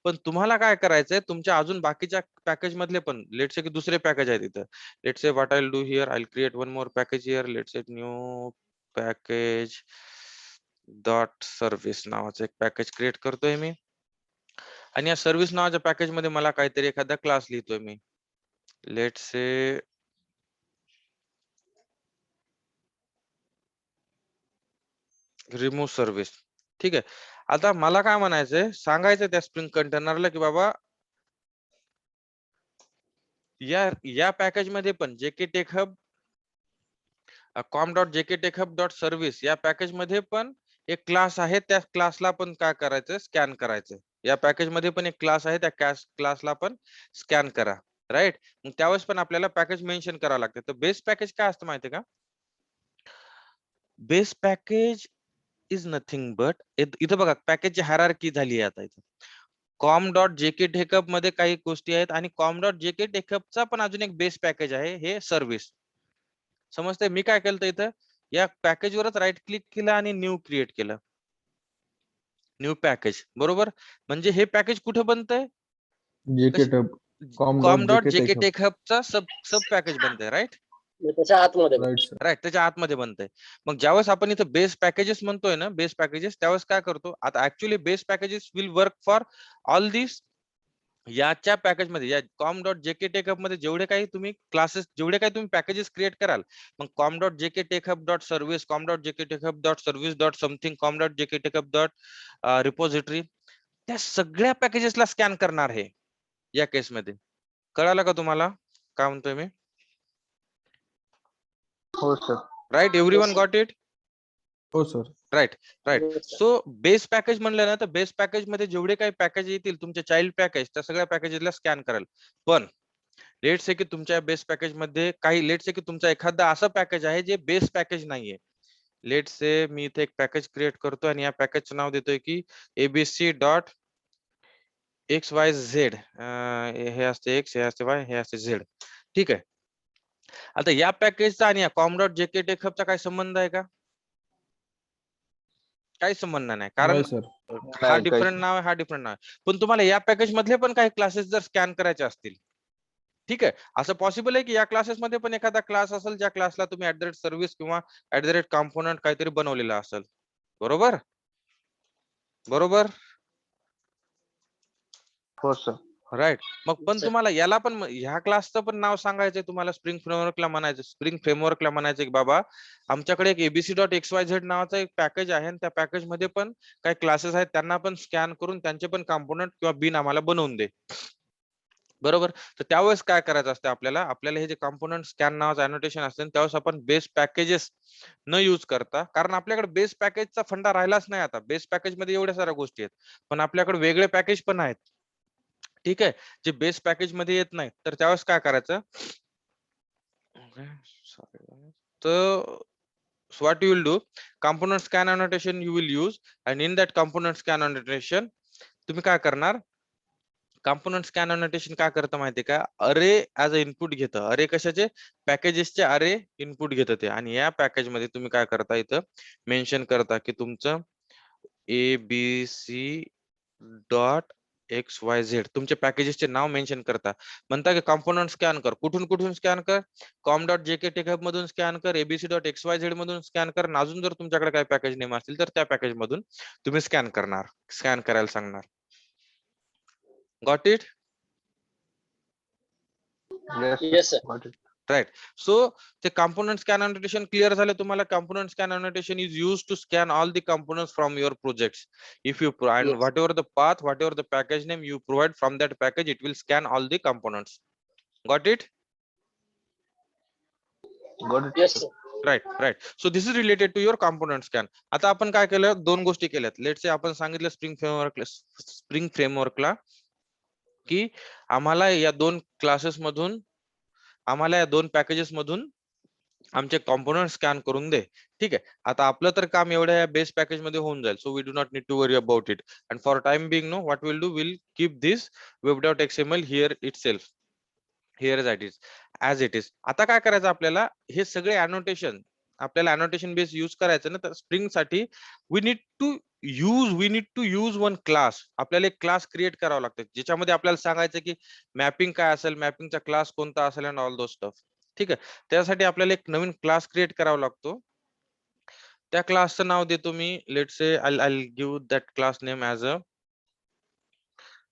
पण तुम्हाला काय करायचंय, तुमच्या अजून बाकीच्या पॅकेज मधले पण, लेट्स से की दुसरे पॅकेज आहेत इथं. Let's say what I will do here, I will create one more package here. Let's say new package dot service नावाचं एक पॅकेज क्रिएट करतोय मी, आणि या सर्व्हिस नावाच्या पॅकेज मध्ये मला काहीतरी एखादा क्लास लिहितोय मी. Let's say remove service. ठीक आहे, आता मला काय म्हणायचंय, सांगायचं त्या स्प्रिंग कंटेनरला की बाबा या पॅकेज मध्ये पण JK techhub com dot JK techhub dot service या पॅकेज मध्ये पण एक क्लास आहे, त्या क्लासला पण काय करायचं? स्कॅन करायचं. या पॅकेज मध्ये पण एक क्लास आहे, त्या क्लासला पण स्कॅन करा, राईट. मग त्यावेळेस पण आपल्याला पॅकेज मेन्शन करावं लागतं. तर बेस पॅकेज काय असतं माहितीये का? Base package is nothing but, इथं बघा पॅकेजची हायरार्की झाली आहे आता इथं. com.jk टेकअप मध्ये काही गोष्टी आहेत आणि com.jk टेकअपचा पण अजून एक बेस पॅकेज आहे, हे सर्व्हिस. समजतंय? मी काय केलं इथं, या पॅकेजवरच राईट क्लिक केलं आणि न्यू क्रिएट केलं. न्यू पॅकेज, बरोबर. म्हणजे हे पॅकेज कुठे बनतंय? JK Tab. com.jk com.jk techup. टेकअपचा सब पॅकेज बनतंय, राईट. त्याच्या आतमध्ये राईट सर. राईट, त्याच्या आतमध्ये बनतंय. मग ज्यावेळेस आपण इथं बेस पॅकेजेस म्हणतोय ना, बेस पॅकेजेस, त्यावेळेस काय करतो आता, actually base packages will work for all this. याच्या पॅकेज मध्ये, या com.jk टेकअप मध्ये जेवढे काही तुम्ही क्लासेस, जेवढे काही तुम्ही पॅकेजेस क्रिएट कराल, मग com.jk take up dot service, com.jk take up dot service dot something, com.jk take up dot repository, त्या सगळ्या पॅकेजेसला स्कॅन करणार आहे या केसमध्ये. कळालं का तुम्हाला काय म्हणतोय मी? हो sir. Right, everyone sir. Got it? हो sir. Right. Yes, sir. So base package म्हणलं ना, तर बेस पॅकेज मध्ये जेवढे काही पॅकेज येतील तुमचे चाइल्ड पॅकेज, त्या सगळ्या पॅकेजेसला स्कॅन करेल. पण लेट से की तुमच्या बेस पॅकेज मध्ये काही, लेट से की तुमचा एखादा असं पॅकेज आहे जे बेस पॅकेज नाहीये. लेट से मी इथे एक पॅकेज क्रिएट करतो आणि या पॅकेजचं नाव देतोय की abc डॉट XYZ. हे असते X, हे असते Y, हे असते Z. ठीक आहे. आता या पॅकेजचा आणि या com.jk टेकअपचा काय संबंध आहे का? काही संबंध नाही, कारण नाही सर. हा डिफरंट नाव आहे, हा डिफरंट नाव आहे. पण तुम्हाला या पॅकेज मधले पण काही क्लासेस जर स्कॅन करायचे असतील, ठीक आहे, असं पॉसिबल आहे की या क्लासेस मध्ये पण एखादा क्लास असेल ज्या क्लासला तुम्ही @सर्व्हिस किंवा @कॉम्पोनंट काहीतरी बनवलेला असेल, बरोबर. बरोबर, हो सर. राईट. मग पण Sir. तुम्हाला याला पण ह्या क्लासचं पण नाव सांगायचंय तुम्हाला, स्प्रिंग फ्रेमवर्कला म्हणायचं, स्प्रिंग फ्रेमवर्कला म्हणायचं की बाबा आमच्याकडे एक abc.xyz नावाचा एक पॅकेज आहे आणि त्या पॅकेज मध्ये पण काही क्लासेस आहेत, त्यांना पण स्कॅन करून त्यांचे पण कॉम्पोनंट किंवा बिन आम्हाला बनवून दे. बरोबर. तर त्यावेळेस काय करायचं असतं आपल्याला, आपल्याला हे जे कॉम्पोनंट स्कॅन नावाचं अनोटेशन असतं त्यावेळेस आपण बेस पॅकेजेस न यूज करता, कारण आपल्याकडे बेस पॅकेजचा फंडा राहिलाच नाही आता. बेस पॅकेज मध्ये एवढ्या साऱ्या गोष्टी आहेत, पण आपल्याकडे वेगळे पॅकेज पण आहेत, ठीक आहे, जे बेस पॅकेज मध्ये येत नाही. तर त्यावेळेस काय करायचं, तर what you will do, component scan annotation you will use, and in that component scan annotation तुम्ही काय करणार, कॉम्पोनंट स्कॅन अनोटेशन काय करतं माहितीये का, अरे ऍज अ इनपुट घेतं. अरे कशाचे, पॅकेजेसचे अरे इनपुट घेतं ते. आणि या पॅकेज मध्ये तुम्ही काय करता, इथं मेन्शन करता की तुमचं abc डॉट XYZ, तुमच्या पॅकेजेसचे नाव मेन्शन करता. म्हणता की कॉम्पोनंट स्कॅन कर, कुठून कुठून स्कॅन कर, com.jk टेकअप मधून स्कॅन कर, abc.xyz मधून स्कॅन कर, आणि अजून जर तुमच्याकडे काही पॅकेज नेम असतील तर त्या पॅकेज मधून तुम्ही स्कॅन करणार, स्कॅन करायला सांगणार. Got it? Yes, sir. Right. So ते component scan annotation क्लिअर झालं तुम्हाला. component scan annotation is used to scan all the components from your projects. If you and Yes. whatever the path, whatever the package name you provide from that package, it will scan all the components. Got it? Yes, sir. Right. So this is related to your component scan. आता आपण काय केलं, दोन गोष्टी केल्यात. लेट से आपण सांगितलं स्प्रिंग फ्रेमवर्कला की आम्हाला या दोन क्लासेस मधून, आम्हाला या दोन पॅकेजेस मधून आमचे कॉम्पोनंट स्कॅन करून दे. ठीक आहे. आता आपलं तर काम एवढ्या बेस पॅकेज मध्ये होऊन जाईल. So we do not need to worry about it. And for time being no, what will do, will keep this web.xml here itself, here as it is. आता काय करायचं आपल्याला, हे सगळे अनोटेशन, आपल्याला अनोटेशन बेस यूज करायचं ना, तर स्प्रिंग साठी we need to use one class. आपल्याला एक क्लास क्रिएट करावा लागतो ज्याच्यामध्ये आपल्याला सांगायचं की मॅपिंग काय असेल, मॅपिंगचा क्लास कोणता असेल, अँड ऑल दो स्टफ. ठीक आहे. त्यासाठी आपल्याला एक नवीन क्लास क्रिएट करावा लागतो. त्या क्लासचं नाव देतो मी, let say I'll give that class name as a,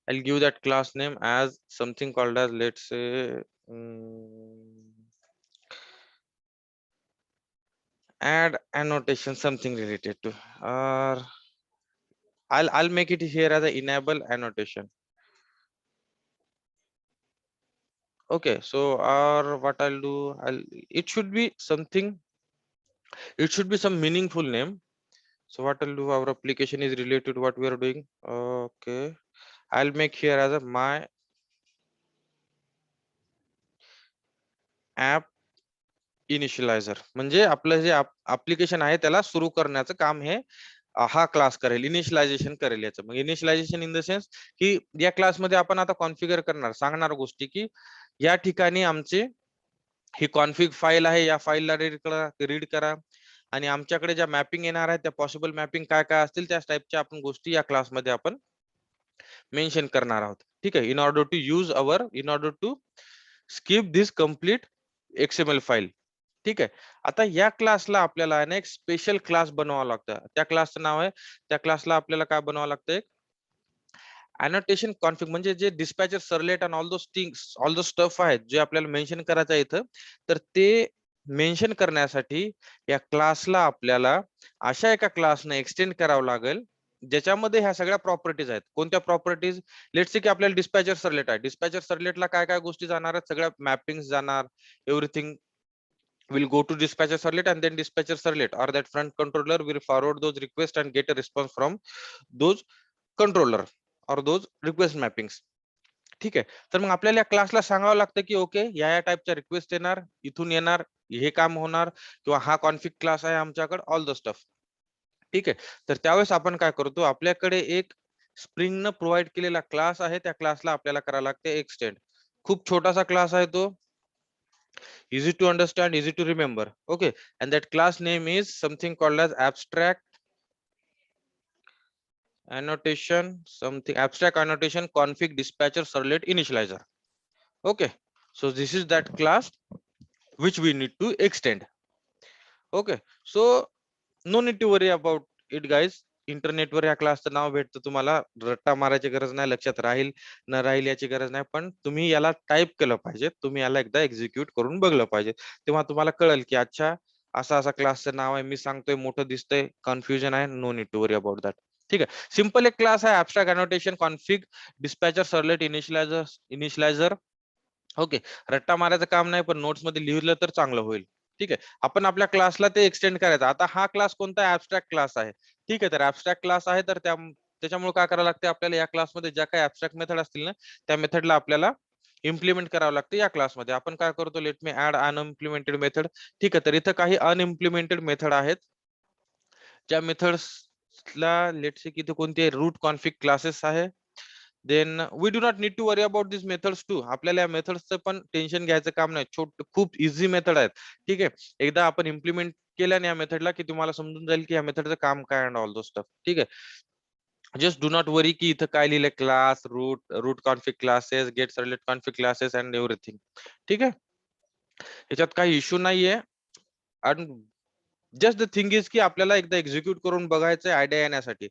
I'll give that class name as something called as, let's say, add annotation, something related to, or I'll make it here as a enable annotation. Okay, so or what I'll do, it should be something, it should be some meaningful name. So what I'll do, our application is related to what we are doing. Okay, I'll make here as a my app initializer. म्हणजे आपलं जे ऍप्लिकेशन आहे त्याला सुरू करण्याचं काम हे हा क्लास करेल, इनिशियलायझेशन करेल याचं. मग इनिशियलायझेशन इन द सेन्स की या क्लासमध्ये आपण आता कॉन्फिगर करणार, सांगणार गोष्टी की या ठिकाणी आमचे ही कॉन्फिग फाईल आहे, या फाईलला रीड करा आणि आमच्याकडे ज्या मॅपिंग येणार आहे त्या पॉसिबल मॅपिंग काय काय असतील त्या टाइपच्या आपण गोष्टी या क्लासमध्ये आपण मेन्शन करणार आहोत. ठीक आहे, in order to skip this complete XML file. ठीक आहे, आता या क्लासला आपल्याला एक स्पेशल क्लास बनवावा लागतं. त्या क्लासचं नाव आहे, त्या क्लासला आपल्याला काय बनवावं लागतं, एक अनोटेशन कॉन्फिग, म्हणजे जे डिस्पॅचर सर्लेट आणि all those things, all the stuff आहेत जे आपल्याला मेन्शन करायचं आहे इथं, तर ते मेन्शन करण्यासाठी या क्लासला आपल्याला अशा एका क्लासने एक्सटेंड करावं लागेल ज्याच्यामध्ये ह्या सगळ्या प्रॉपर्टीज आहेत. कोणत्या प्रॉपर्टीज? लेट्स से की आपल्याला डिस्पॅचर सर्लेट आहे, डिस्पॅचर सर्लेटला काय काय गोष्टी जाणार आहेत, सगळ्या मॅपिंग्स जाणार, everything will go to dispatcher servlet, and then dispatcher servlet or that front controller will forward those requests and get a response from those controller or those request mappings. ठीक आहे, तर मग आपल्याला या क्लासला सांगावं लागतं की ओके या टाइपच्या रिक्वेस्ट येणार, इथून येणार, हे काम होणार, किंवा हा कॉन्फिग क्लास आहे आमच्याकडे, ऑल द स्टफ. ठीक आहे, तर त्यावेळेस आपण काय करतो, आपल्याकडे एक स्प्रिंगनं प्रोव्हाइड केलेला क्लास आहे, त्या क्लासला आपल्याला करायला लागते एक्सटेंड. खूप छोटासा क्लास आहे तो, easy to understand, easy to remember. Okay, and that class name is something called as abstract annotation config dispatcher servlet initializer. Okay, so this is that class which we need to extend. Okay, so no need to worry about it guys. इंटरनेटवर या क्लासचं नाव भेटतं तुम्हाला, रट्टा मारायची गरज नाही, लक्षात राहील न राहील याची गरज नाही, पण तुम्ही याला टाईप केलं पाहिजे, तुम्ही याला एकदा एक्झिक्यूट करून बघलं पाहिजे, तेव्हा तुम्हाला कळेल की अच्छा असा असा क्लासचं नाव आहे, मी सांगतोय मोठं दिसतंय, कन्फ्युजन आहे, no need to worry about that. ठीक आहे, सिंपल एक क्लास आहे, abstract annotation config dispatcher servlet initializer. Okay, रट्टा मारायचं काम नाही, पण नोट्स मध्ये लिहिलं तर चांगलं होईल. ठीक आहे, आपण आपल्या क्लासला ते एक्सटेंड करायचं. आता हा क्लास कोणता? ऍब्स्ट्रॅक्ट क्लास आहे. ठीक आहे, तर ऍब्स्ट्रॅक्ट क्लास आहे, तर त्याच्यामुळे काय करावं लागते आपल्याला, या क्लासमध्ये ज्या काही ऍब्स्ट्रॅक्ट मेथड असतील ना, त्या मेथडला आपल्याला इम्प्लिमेंट करावं लागतं या क्लासमध्ये. आपण काय करतो, लेट मी ऍड अनइम्प्लिमेंटेड मेथड. ठीक आहे, तर इथं काही अनइम्प्लिमेंटेड मेथड आहेत, ज्या मेथड्सला लेट से की कोणते रूट कॉन्फिग क्लासेस आहे. Then we do not need to worry about this methods too. आपल्याला या मेथड्सचं पण टेन्शन घ्यायचं काम नाही, खूप इझी मेथड आहेत. ठीक आहे, एकदा आपण इम्प्लिमेंट केल्याने या मेथडला की तुम्हाला समजून जाईल की या मेथडचं काम काय अँड ऑल दो स्टफ. ठीक आहे, जस्ट डू नॉट वरी की इथं काय लिहिलंय, class root config classes, get servlet config classes and everything. ठीक आहे, याच्यात काही इश्यू नाहीये. आणि जस्ट द थिंग इज की आपल्याला एकदा एक्झिक्यूट करून बघायचं आयडिया येण्यासाठी.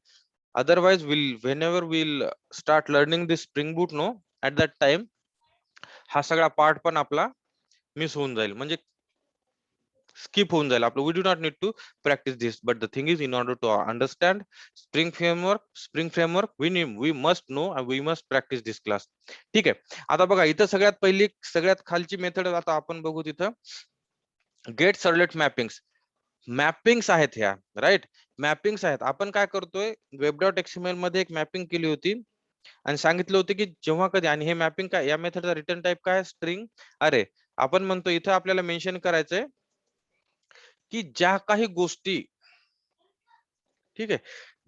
Otherwise whenever we'll start learning this Spring Boot, no, at that time हा सगळा पार्ट पण आपला मिस होऊन जाईल, म्हणजे स्किप होऊन जाईल आपलं. We do not need to practice this, but the thing is in order to understand Spring framework we must no, we must practice this class. ठीक आहे, आता बघा इथं सगळ्यात खालची मेथड आता आपण बघू, तिथं गेट सर्वलेट मॅपिंग्स आहेत ह्या, राईट, मॅपिंग्स आहेत. आपण काय करतोय, web.xml मध्ये एक मॅपिंग केली होती आणि सांगितलं होतं की जेव्हा कधी, आणि हे मॅपिंग काय, या मेथडचा रिटर्न टाइप काय, स्ट्रिंग अरे. आपण म्हणतो इथं आपल्याला मेन्शन करायचंय की ज्या काही गोष्टी, ठीक आहे,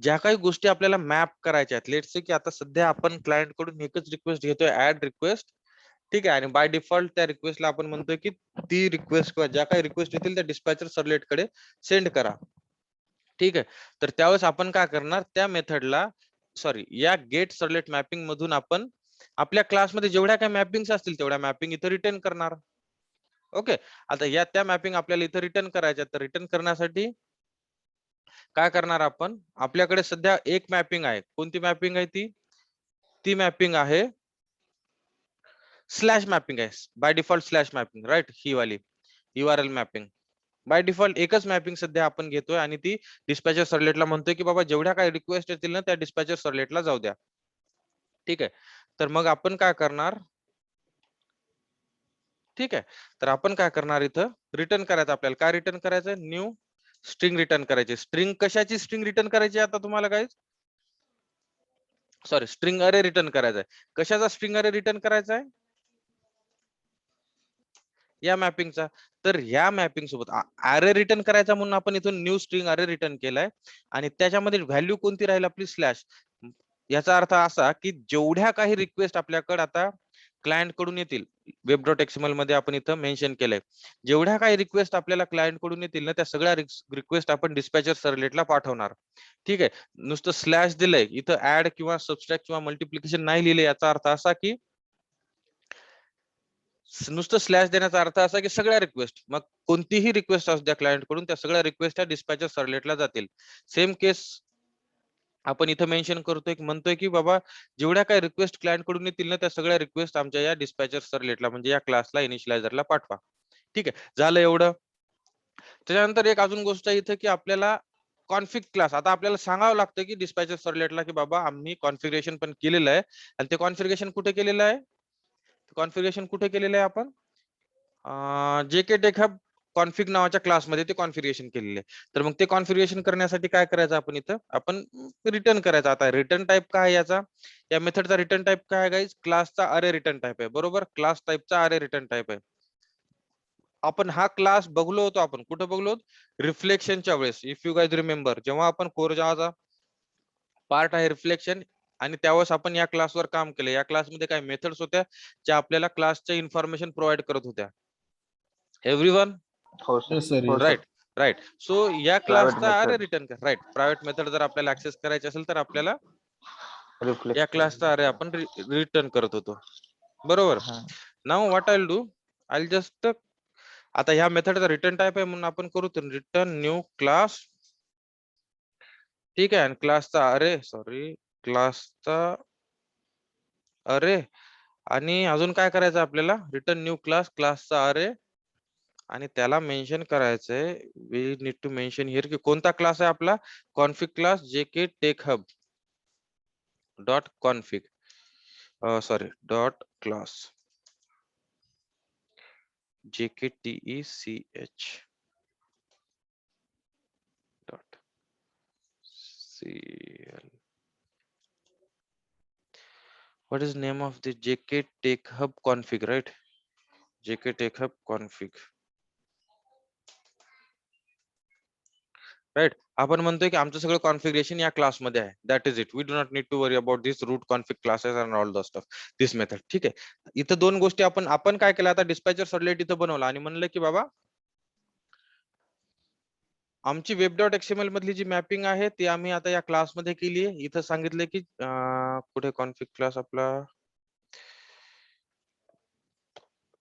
ज्या काही गोष्टी आपल्याला मॅप करायच्या आहेत, लेट्स से की आता सध्या आपण क्लायंट कडून एकच रिक्वेस्ट घेतोय, ऍड रिक्वेस्ट. ठीक आहे, आणि बाय डिफॉल्ट त्या रिक्वेस्टला आपण म्हणतोय की ती रिक्वेस्ट किंवा ज्या काही रिक्वेस्ट येतील त्या डिस्पॅचर सर्वलेट कडे सेंड करा. ठीक आहे, तर त्यावेळेस आपण काय करणार, त्या मेथडला या गेट सर्वलेट मॅपिंग मधून आपण आपल्या क्लासमध्ये जेवढ्या काही मॅपिंग्स असतील तेवढ्या मॅपिंग इथं रिटर्न करणार. ओके, आता त्या मॅपिंग आपल्याला इथं रिटर्न करायच्या, तर रिटर्न करण्यासाठी काय करणार आपण, आपल्याकडे सध्या एक मॅपिंग आहे. कोणती मॅपिंग आहे ती मॅपिंग आहे स्लॅश मॅपिंग आहे, by default slash mapping, right, ही वाली URL मॅपिंग. बाय डिफॉल्ट एकच मॅपिंग सध्या आपण घेतोय आणि ती डिस्पॅचर सर्वलेटला म्हणतोय की बाबा जेवढ्या काही रिक्वेस्ट येतील ना त्या डिस्पॅचर सर्वलेटला जाऊ द्या. ठीक आहे, तर मग आपण काय करणार, ठीक आहे, तर आपण काय करणार, इथं रिटर्न करायचं आपल्याला. काय रिटर्न करायचं, न्यू स्ट्रिंग रिटर्न करायची. स्ट्रिंग कशाची स्ट्रिंग रिटर्न करायची आता तुम्हाला काय, स्ट्रिंग अरे रिटर्न करायचा आहे. कशाचा स्ट्रिंग अरे रिटर्न करायचा आहे, या मॅपिंगचा. तर ह्या मॅपिंग सोबत अरे रिटर्न करायचा म्हणून आपण इथून न्यू स्ट्रिंग अरे रिटर्न केलाय आणि त्याच्यामध्ये व्हॅल्यू कोणती राहील आपली स्लॅश. याचा अर्थ असा की जेवढ्या काही रिक्वेस्ट आपल्याकडे आता क्लायंट कडून येतील, वेब डॉट एक्सएमएल मध्ये आपण इथं मेन्शन केलंय, जेवढ्या काही रिक्वेस्ट आपल्याला क्लायंट कडून येतील ना त्या सगळ्या रिक्वेस्ट आपण डिस्पॅचर सर्व्हलेटला पाठवणार. ठीक आहे. नुसतं स्लॅश दिलंय इथं, ऍड किंवा सबस्ट्रॅक्ट किंवा मल्टिप्लिकेशन नाही लिहिले, याचा अर्थ असा की नुसतं स्लॅश देण्याचा अर्थ असा की सगळ्या रिक्वेस्ट, मग कोणतीही रिक्वेस्ट असू द्या क्लायंट कडून, त्या सगळ्या रिक्वेस्ट त्या डिस्पॅचर सर्व्हलेटला जातील. सेम केस आपण इथं मेन्शन करतोय, म्हणतोय की बाबा जेवढ्या काही रिक्वेस्ट क्लायंट कडून येतील ना त्या सगळ्या रिक्वेस्ट आमच्या या डिस्पॅचर सर्व्हलेटला म्हणजे या क्लासला इनिशियलायझरला पाठवा. ठीक आहे, झालं एवढं. त्याच्यानंतर एक अजून गोष्ट आहे इथं की आपल्याला कॉन्फिग क्लास, आता आपल्याला सांगावं लागतं की डिस्पॅचर सर्व्हलेटला की बाबा आम्ही कॉन्फिगरेशन पण केलेलं आहे, आणि ते कॉन्फिगरेशन कुठे केलेलं आहे, कॉन्फिगरेशन कुठे केलेलं आहे आपण जेके टेक हब कॉन्फिग नावाच्या क्लासमध्ये ते कॉन्फिगरेशन केलेले आहे. तर मग ते कॉन्फिगरेशन करण्यासाठी काय करायचं आपण इथं, आपण रिटर्न करायचं. आता रिटर्न टाइप काय आहे याचा, या मेथडचा रिटर्न टाइप काय आहे गाईज, क्लासचा अरे रिटर्न टाइप आहे, बरोबर, क्लास टाइपचा अरे रिटर्न टाइप आहे. आपण हा क्लास बघलो होतो, आपण कुठे बघलो होतो, रिफ्लेक्शनच्या वेळेस, इफ यू गाईज रिमेंबर, जेव्हा आपण कोर जावाचा पार्ट आहे रिफ्लेक्शन, आणि त्यावेळेस आपण या क्लासवर काम केलं. या क्लासमध्ये काही मेथड्स होत्या ज्या आपल्याला क्लासच्या इन्फॉर्मेशन प्रोव्हाइड करत होत्या. एव्हरीवन, हो सर. Yes, हो sir. Sir. Right right. So या प्रायव्हेट क्लासचा अरे मेथड रिटर्न कर, राईट, प्रायव्हेट मेथड जर आपल्याला ऍक्सेस करायची असेल तर आपल्याला या रिफ्लेक्शन. क्लासचा अरे आपण रिटर्न करत होतो, बरोबर. Now what I will do, I will just, आता ह्या मेथडचा रिटर्न टाइप आहे म्हणून आपण करू रिटर्न न्यू क्लास. ठीक आहे, आणि क्लासचा अरे, सॉरी, क्लासचा अरे, आणि अजून काय करायचं आपल्याला, रिटर्न न्यू क्लास, क्लासचा अरे, आणि त्याला मेन्शन करायचंय, we need to mention here की कोणता क्लास आहे आपला, config class JK tech hub dot config, sorry, dot class JKTECH dot CL. What is name of the JK Take Hub config, right? JK Take Hub config. Right. आपण म्हणतोय की आमचं सगळं कॉन्फिगरेशन या क्लासमध्ये आहे. That is it. We do not need to worry about this root config classes and all the stuff, this method. ठीक आहे. इथं दोन गोष्टी आपण काय केलं, आता डिस्पॅचर सर्व्हलेट इथं बनवला आणि म्हणलं की बाबा आमची वेब डॉट एक्सएमएल मधली जी मॅपिंग आहे ती आम्ही आता या क्लासमध्ये केली आहे. इथं सांगितलं की कुठे कॉन्फिग क्लास आपला,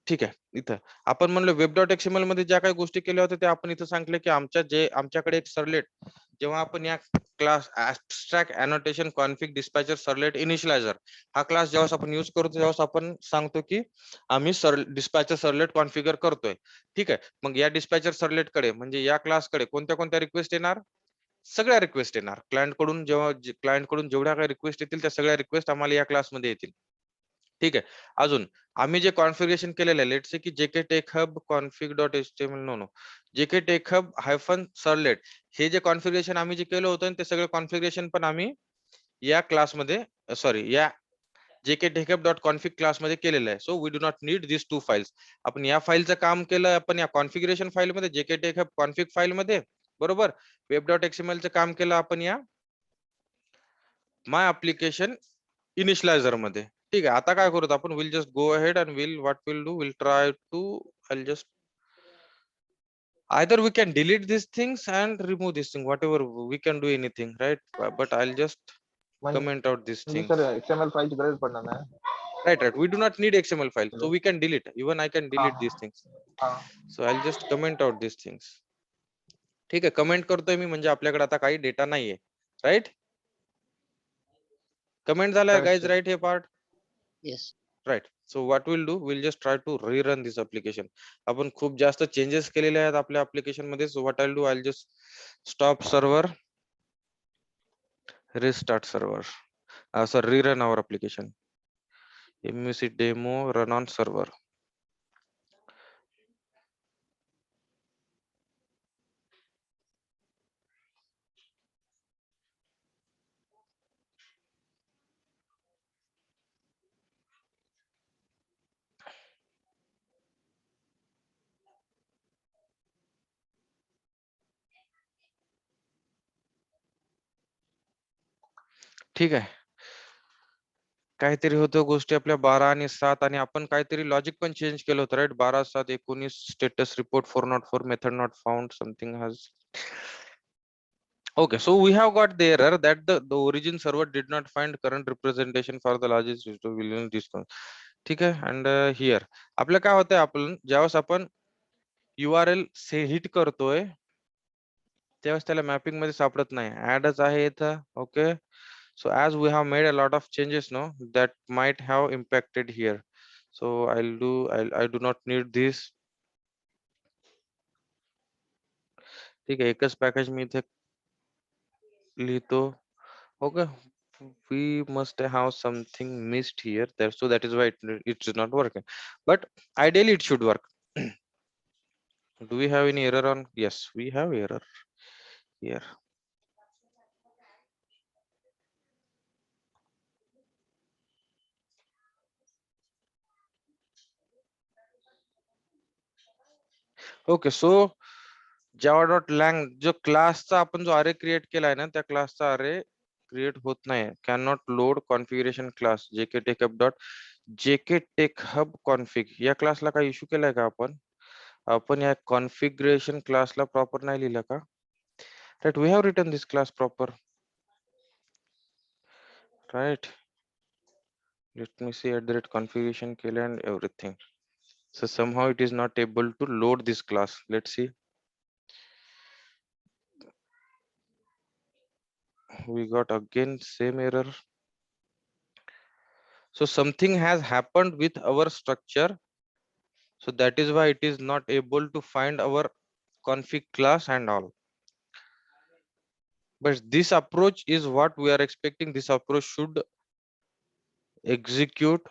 ठीक आहे. इथं आपण म्हणलं वेब डॉट एक्सएमएल मध्ये ज्या काही गोष्टी केल्या होत्या त्या आपण इथं सांगितलं की आमच्याकडे एक सर्व्हलेट, जेव्हा आपण या class ऍब्स्ट्रॅक्ट annotation config डिस्पॅचर servlet initializer हा क्लास जेव्हा आपण युज करतो तेव्हा आपण सांगतो की आम्ही डिस्पॅचर सर्व्हलेट कॉन्फिगर करतोय. ठीक आहे. मग या डिस्पॅचर सर्व्हलेट कडे म्हणजे या क्लास कडे कोणत्या कोणत्या रिक्वेस्ट येणार, सगळ्या रिक्वेस्ट येणार. क्लायंट कडून जेवढ्या काही रिक्वेस्ट येतील त्या सगळ्या रिक्वेस्ट आम्हाला या क्लासमध्ये येतील. ठीक आहे. अजून आम्ही जे कॉन्फिगरेशन केलेलं आहे, लेट्स से की JK tech hub config dot HTML, no JK tech hub hyphen servlet, हे जे कॉन्फिगरेशन आम्ही जे केलं होतं ते सगळं कॉन्फिगरेशन पण आम्ही या क्लासमध्ये, सॉरी, या JK tech hub dot config क्लासमध्ये केलेलं आहे. So we do not need this two files. आपण या फाईलचं काम केलं आपण या कॉन्फिगरेशन फाईलमध्ये, जेके टेक हब कॉन्फिग फाईलमध्ये, बरोबर. वेब डॉट एक्सएमएल चं काम केलं आपण या माय ऍप्लिकेशन इनिशियलायझर मध्ये. ठीक आहे. आता काय करूत आपण, will just go ahead and will what will do, will try to, I just either we can delete these things and remove this thing, whatever, we can do anything, right? But I'll just comment out these म्हणजे things. सर एक्सएमएल फाईलची गरज पडणार नाही. Right, we do not need XML file, so Hello? we can delete, even I can delete these things. हा. So I'll just comment out these things. ठीक आहे, कमेंट करतोय मी म्हणजे आपल्याकडे आता काही डेटा नाहीये, राईट. कमेंट झालाय Correct, गाईज, sir. राईट, हे part. Yes. Right. So what will do, will just try to rerun this application. आपण खूप जास्त चेंजेस केलेले आहेत आपल्या ऍप्लिकेशन मध्ये. So what I do, I just stop server, restart server, so rerun our application, muc demo run on server. ठीक आहे. काहीतरी होतं गोष्टी आपल्या 12 आणि 7 आणि आपण काहीतरी लॉजिक पण चेंज केलं होतं right. 12 7 19 status report 404 method not found something has. Okay, so we have got the error that the origin server did not find current representation for the largest Williams discount. ठीक आहे. and here आपलं काय होतंय, आपण ज्यावेळेस आपण URL से हिट करतोय त्यावेळेस त्याला मॅपिंग मध्ये सापडत नाही, ऍडच आहे इथं. Okay, so as we have made a lot of changes no that might have impacted here, so I do not need this. ठीक आहे, एकच पॅकेज मी इथे लिहितो. Okay, we must have something missed here there, so that is why it is not working, but ideally it should work. Do we have any error on? Yes, we have error here. Okay, so java.lang जो क्लासचा आपण जो अरे क्रिएट केलाय ना, त्या क्लासचा अरे क्रिएट होत नाही. Cannot load configuration class jkTechHub config या क्लासला काही इश्यू केलाय का आपण? आपण या कॉन्फिगरेशन क्लासला प्रॉपर नाही लिहिलं का? Right, we have written this class proper, right? Let me see at the rate configuration केलं and everything. So somehow it is not able to load this class. Let's see. We got again same error. So something has happened with our structure. So that is why it is not able to find our config class and all. But this approach is what we are expecting. This approach should execute.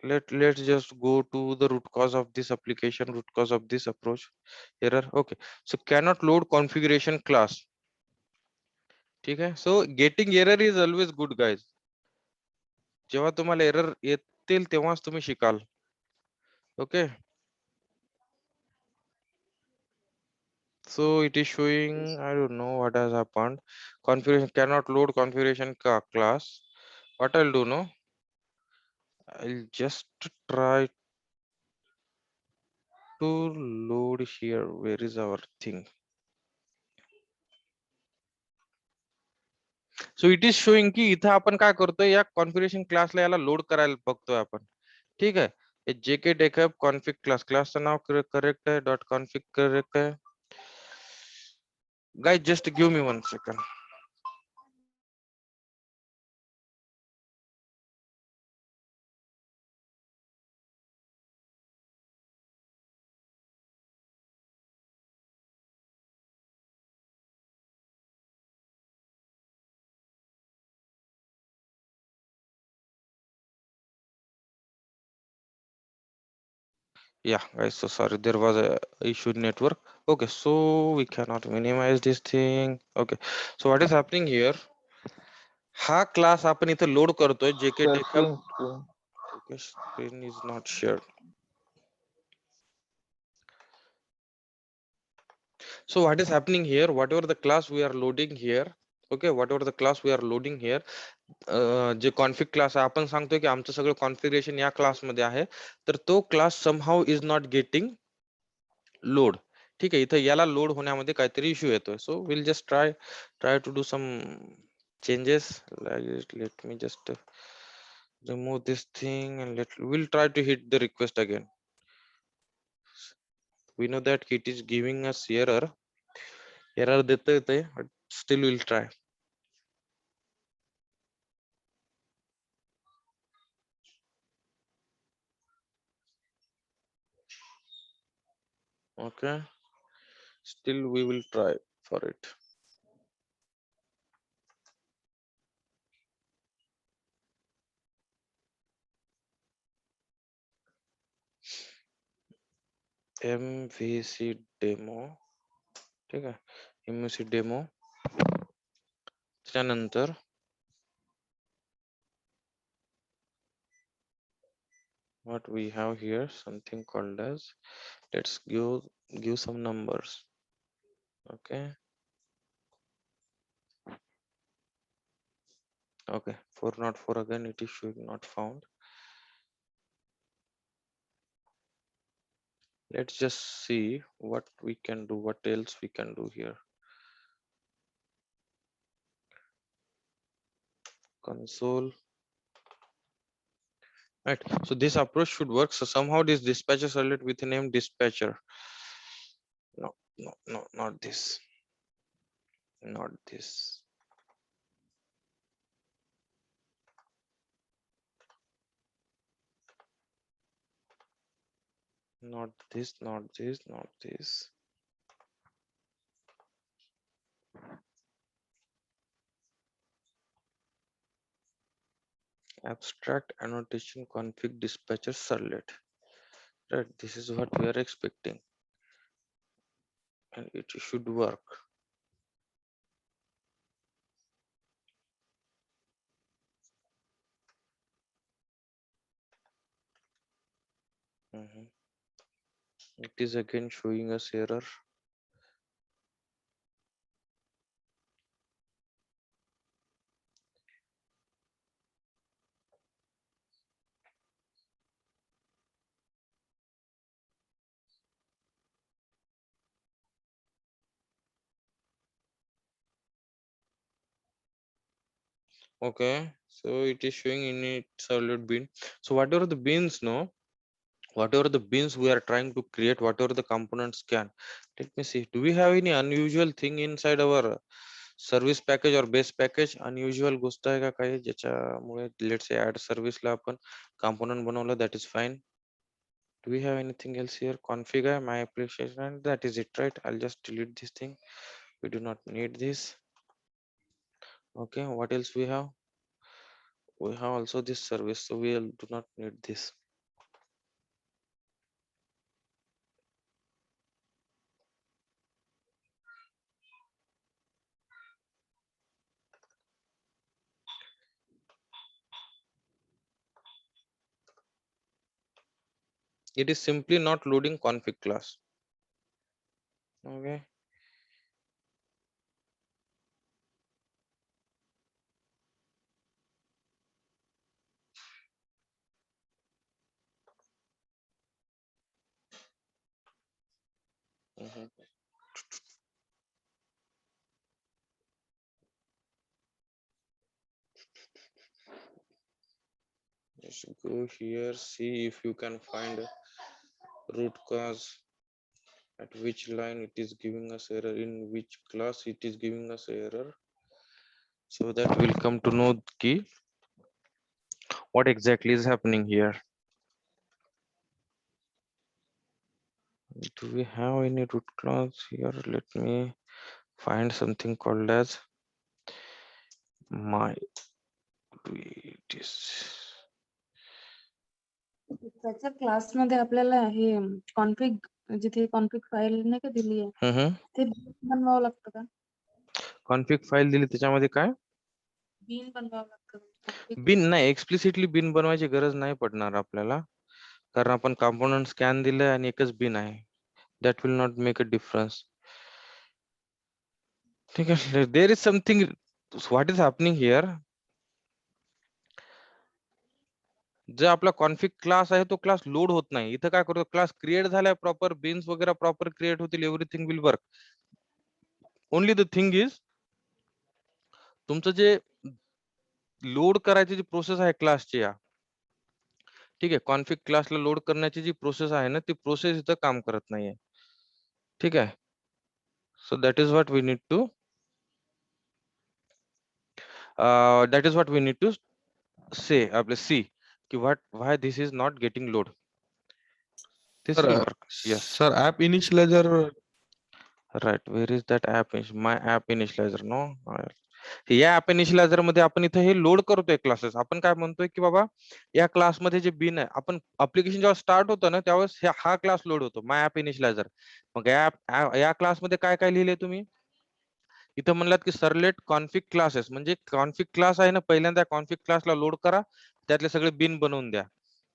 Let's just go to the root cause of this application, root cause of this approach. Error. Okay. So cannot load configuration class. Okay. So getting error is always good, guys. जेव्हा तुम्हाला एरर येतील तेव्हाच तुम्ही शिकाल. Okay, so it is showing, I don't know what has happened. Configuration cannot load configuration class. What I'll do no, I'll just try to load here. Where is our thing? So it is showing की इथं आपण काय करतोय, या कॉन्फिगरेशन क्लासला याला लोड करायला बघतोय आपण. ठीक आहे, हे jkTechHub config क्लासचं नाव करेक्ट आहे, डॉट कॉन्फिग करेक्ट आहे. Guys, just give me 1 second. Yeah, guys, so sorry, there was a issue in network. Okay, so we cannot minimize this thing. Okay, so what is happening here, हा क्लास आपण इथे लोड करतोय jkTechHub. Okay, screen is not shared. So what is happening here, whatever the class we are loading here, okay, whatever the class we are loading here, जे config class आहे, आपण सांगतोय की आमचं सगळं कॉन्फिगरेशन या क्लास मध्ये आहे, तर तो class somehow is not getting load. ठीक आहे, इथं याला लोड होण्यामध्ये काहीतरी इश्यू येतोय. So will just try to do some changes. Let me just remove this thing and we'll try to hit the request again. We know that it is giving us error देतोय ते, but still we'll try. Okay, still we will try for it. MVC demo. ठीक आहे, MVC demo त्यानंतर what we have here, something called as, let's give some numbers. Okay, Okay, 404 again, it is showing not found. Let's just see what we can do, what else we can do here. Console. Right, so this approach should work. So somehow this dispatcher servlet with the name dispatcher. No, no, no, not this. Not this. Not this, not this, not this. Abstract annotation config dispatcher servlet. Right, this is what we are expecting. And it should work. Mhm. It is again showing us error. Okay, so it is showing init servlet bin. So whatever the bins, no, whatever the bins we are trying to create, whatever the components can. Let me see. Do we have any unusual thing inside our service package और बेस पॅकेज अनयुजुअल गोष्ट आहे का काही ज्याच्यामुळे लेट्स से ऍड सर्व्हिसला आपण कंपोनंट बनवलं that is fine do we have anything else here configure my application and that is it right I'll just delete this thing we do not need this okay what else we have also this service so we do not need this it is simply not loading config class okay Mhm. Just go here see if you can find a root cause at which line it is giving us error in which class it is giving us error so that we'll come to know key what exactly is happening here do we have any root cause here let me find something called as my it is त्याच्या क्लासमध्ये आपल्याला हे कॉन्फिग जिथे कॉन्फिग फाईल नाही का दिली आहे ते बनवावं लागतं का कॉन्फिग फाईल दिली त्याच्यामध्ये काय बिन बनवावं लागतं config बिन नाही एक्सप्लिसिटली बिन बनवायची गरज नाही पडणार आपल्याला कारण आपण कंपोनंट स्कॅन दिलं आणि एकच बिन आहे that will not make a difference ठीक आहे there is something what is happening here जो आपला कॉन्फिग क्लास आहे तो क्लास लोड होत नाही इथं काय करतो क्लास क्रिएट झालाय प्रॉपर बिन्स वगैरे प्रॉपर क्रिएट होतील everything will work only the thing is तुमचं जे लोड करायची जी प्रोसेस आहे क्लासची या ठीक आहे कॉन्फिग क्लासला लोड करण्याची जी प्रोसेस आहे ना ती प्रोसेस इथं काम करत नाहीये ठीक आहे so that is what we need to that is what we need to say आपले सी की what why this is not getting load this will work yes Sir, app initializer. right where is that app my app initializer no या ऍप इनिशियलायझर मध्ये आपण इथे हे लोड करतोय क्लासेस आपण काय म्हणतोय की बाबा या क्लास मध्ये जे बिन आहे आपण अप्लिकेशन जेव्हा स्टार्ट होतं ना त्यावेळेस हा क्लास लोड होतो माय ऍप इनिशियलायझर मग या क्लास मध्ये काय काय लिहिले तुम्ही इथं म्हणलात की सर्लेट कॉन्फिग क्लासेस म्हणजे कॉन्फिग क्लास आहे ना पहिल्यांदा कॉन्फिग क्लासला लोड करा त्यातले सगळे बिन बनवून द्या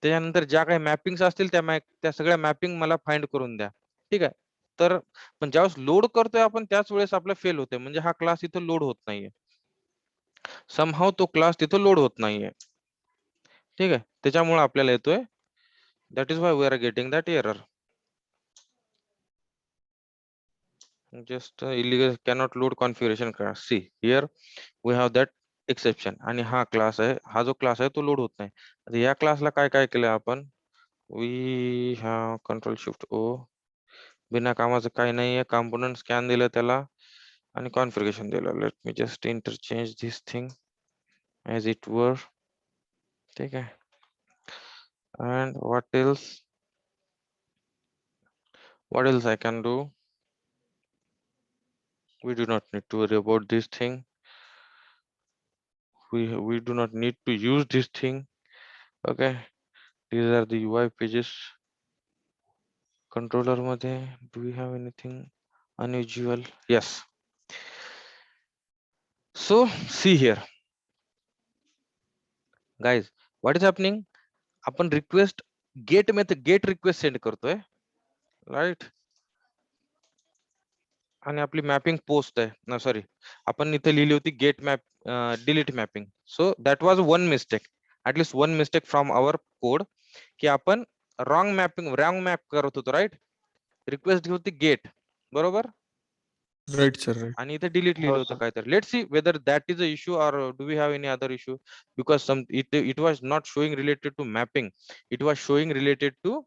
त्याच्यानंतर ज्या काही मॅपिंग्स असतील त्या सगळ्या मॅपिंग मला फाइंड करून द्या ठीक आहे तर पण ज्यावेळेस लोड करतोय आपण त्याच वेळेस आपलं फेल होतंय म्हणजे हा क्लास इथं लोड होत नाहीये समहाव तो क्लास तिथं लोड होत नाहीये. ठीक आहे, त्याच्यामुळे आपल्याला येतोय. That is why we are getting that error. Just illegal cannot load configuration class. See here we have that exception. आणि हा क्लास आहे, हा जो क्लास आहे तो लोड होत नाही. आता या क्लासला काय काय केलं आपण? We have control shift O. बिना कामाचं काही नाहीये. कॉम्पोनंट स्कॅन दिलं त्याला आणि कॉन्फिगरेशन दिलं. Late me just interchange this thing as it were. ठीक आहे. And what else? What else I can do? We do not need to worry about this thing. We do not need to use this thing. Okay, these are the UI pages. Controller मध्ये do we have anything unusual? Yes. So see here, guys, what is happening? आपण request get method get request send करतोय, right? आणि आपली मॅपिंग पोस्ट आहे, सॉरी आपण इथे लिहिली होती get map delete mapping. So that was one mistake, at least one mistake from our code, की आपण रॉंग मॅप करत होतो, राईट? रिक्वेस्ट होती गेट, बरोबर? Right sir, right. आणि इथे डिलीट लिहिलं होतं काहीतरी. Let see whether that is a issue or do we have any other issue, because some it was not showing related to mapping, it was showing related to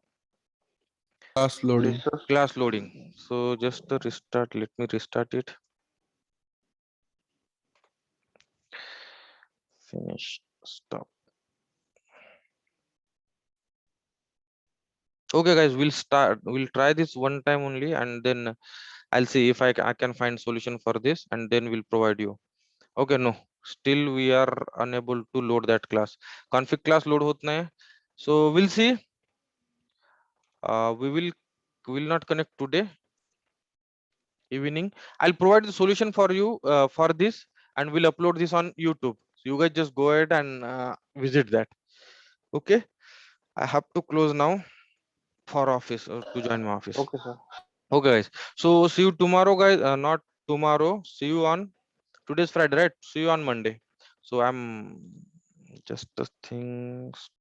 class loading. Yes, sir. class loading. So just to restart, let me restart it. Finish, stop. Okay guys, we'll try this one time only, and then I'll see if I can find solution for this, and then we'll provide you. Okay, no, still we are unable to load that class. Config class load hot nahi. So we'll see. We will not connect today evening. I'll provide the solution for you for this, and we'll upload this on YouTube. So you guys just go ahead and visit that. Okay, I have to close now for office or to join my office. Okay, sir. Okay guys, so see you tomorrow guys. Not tomorrow, see you on today's Friday, right? See you on Monday. So I'm just the things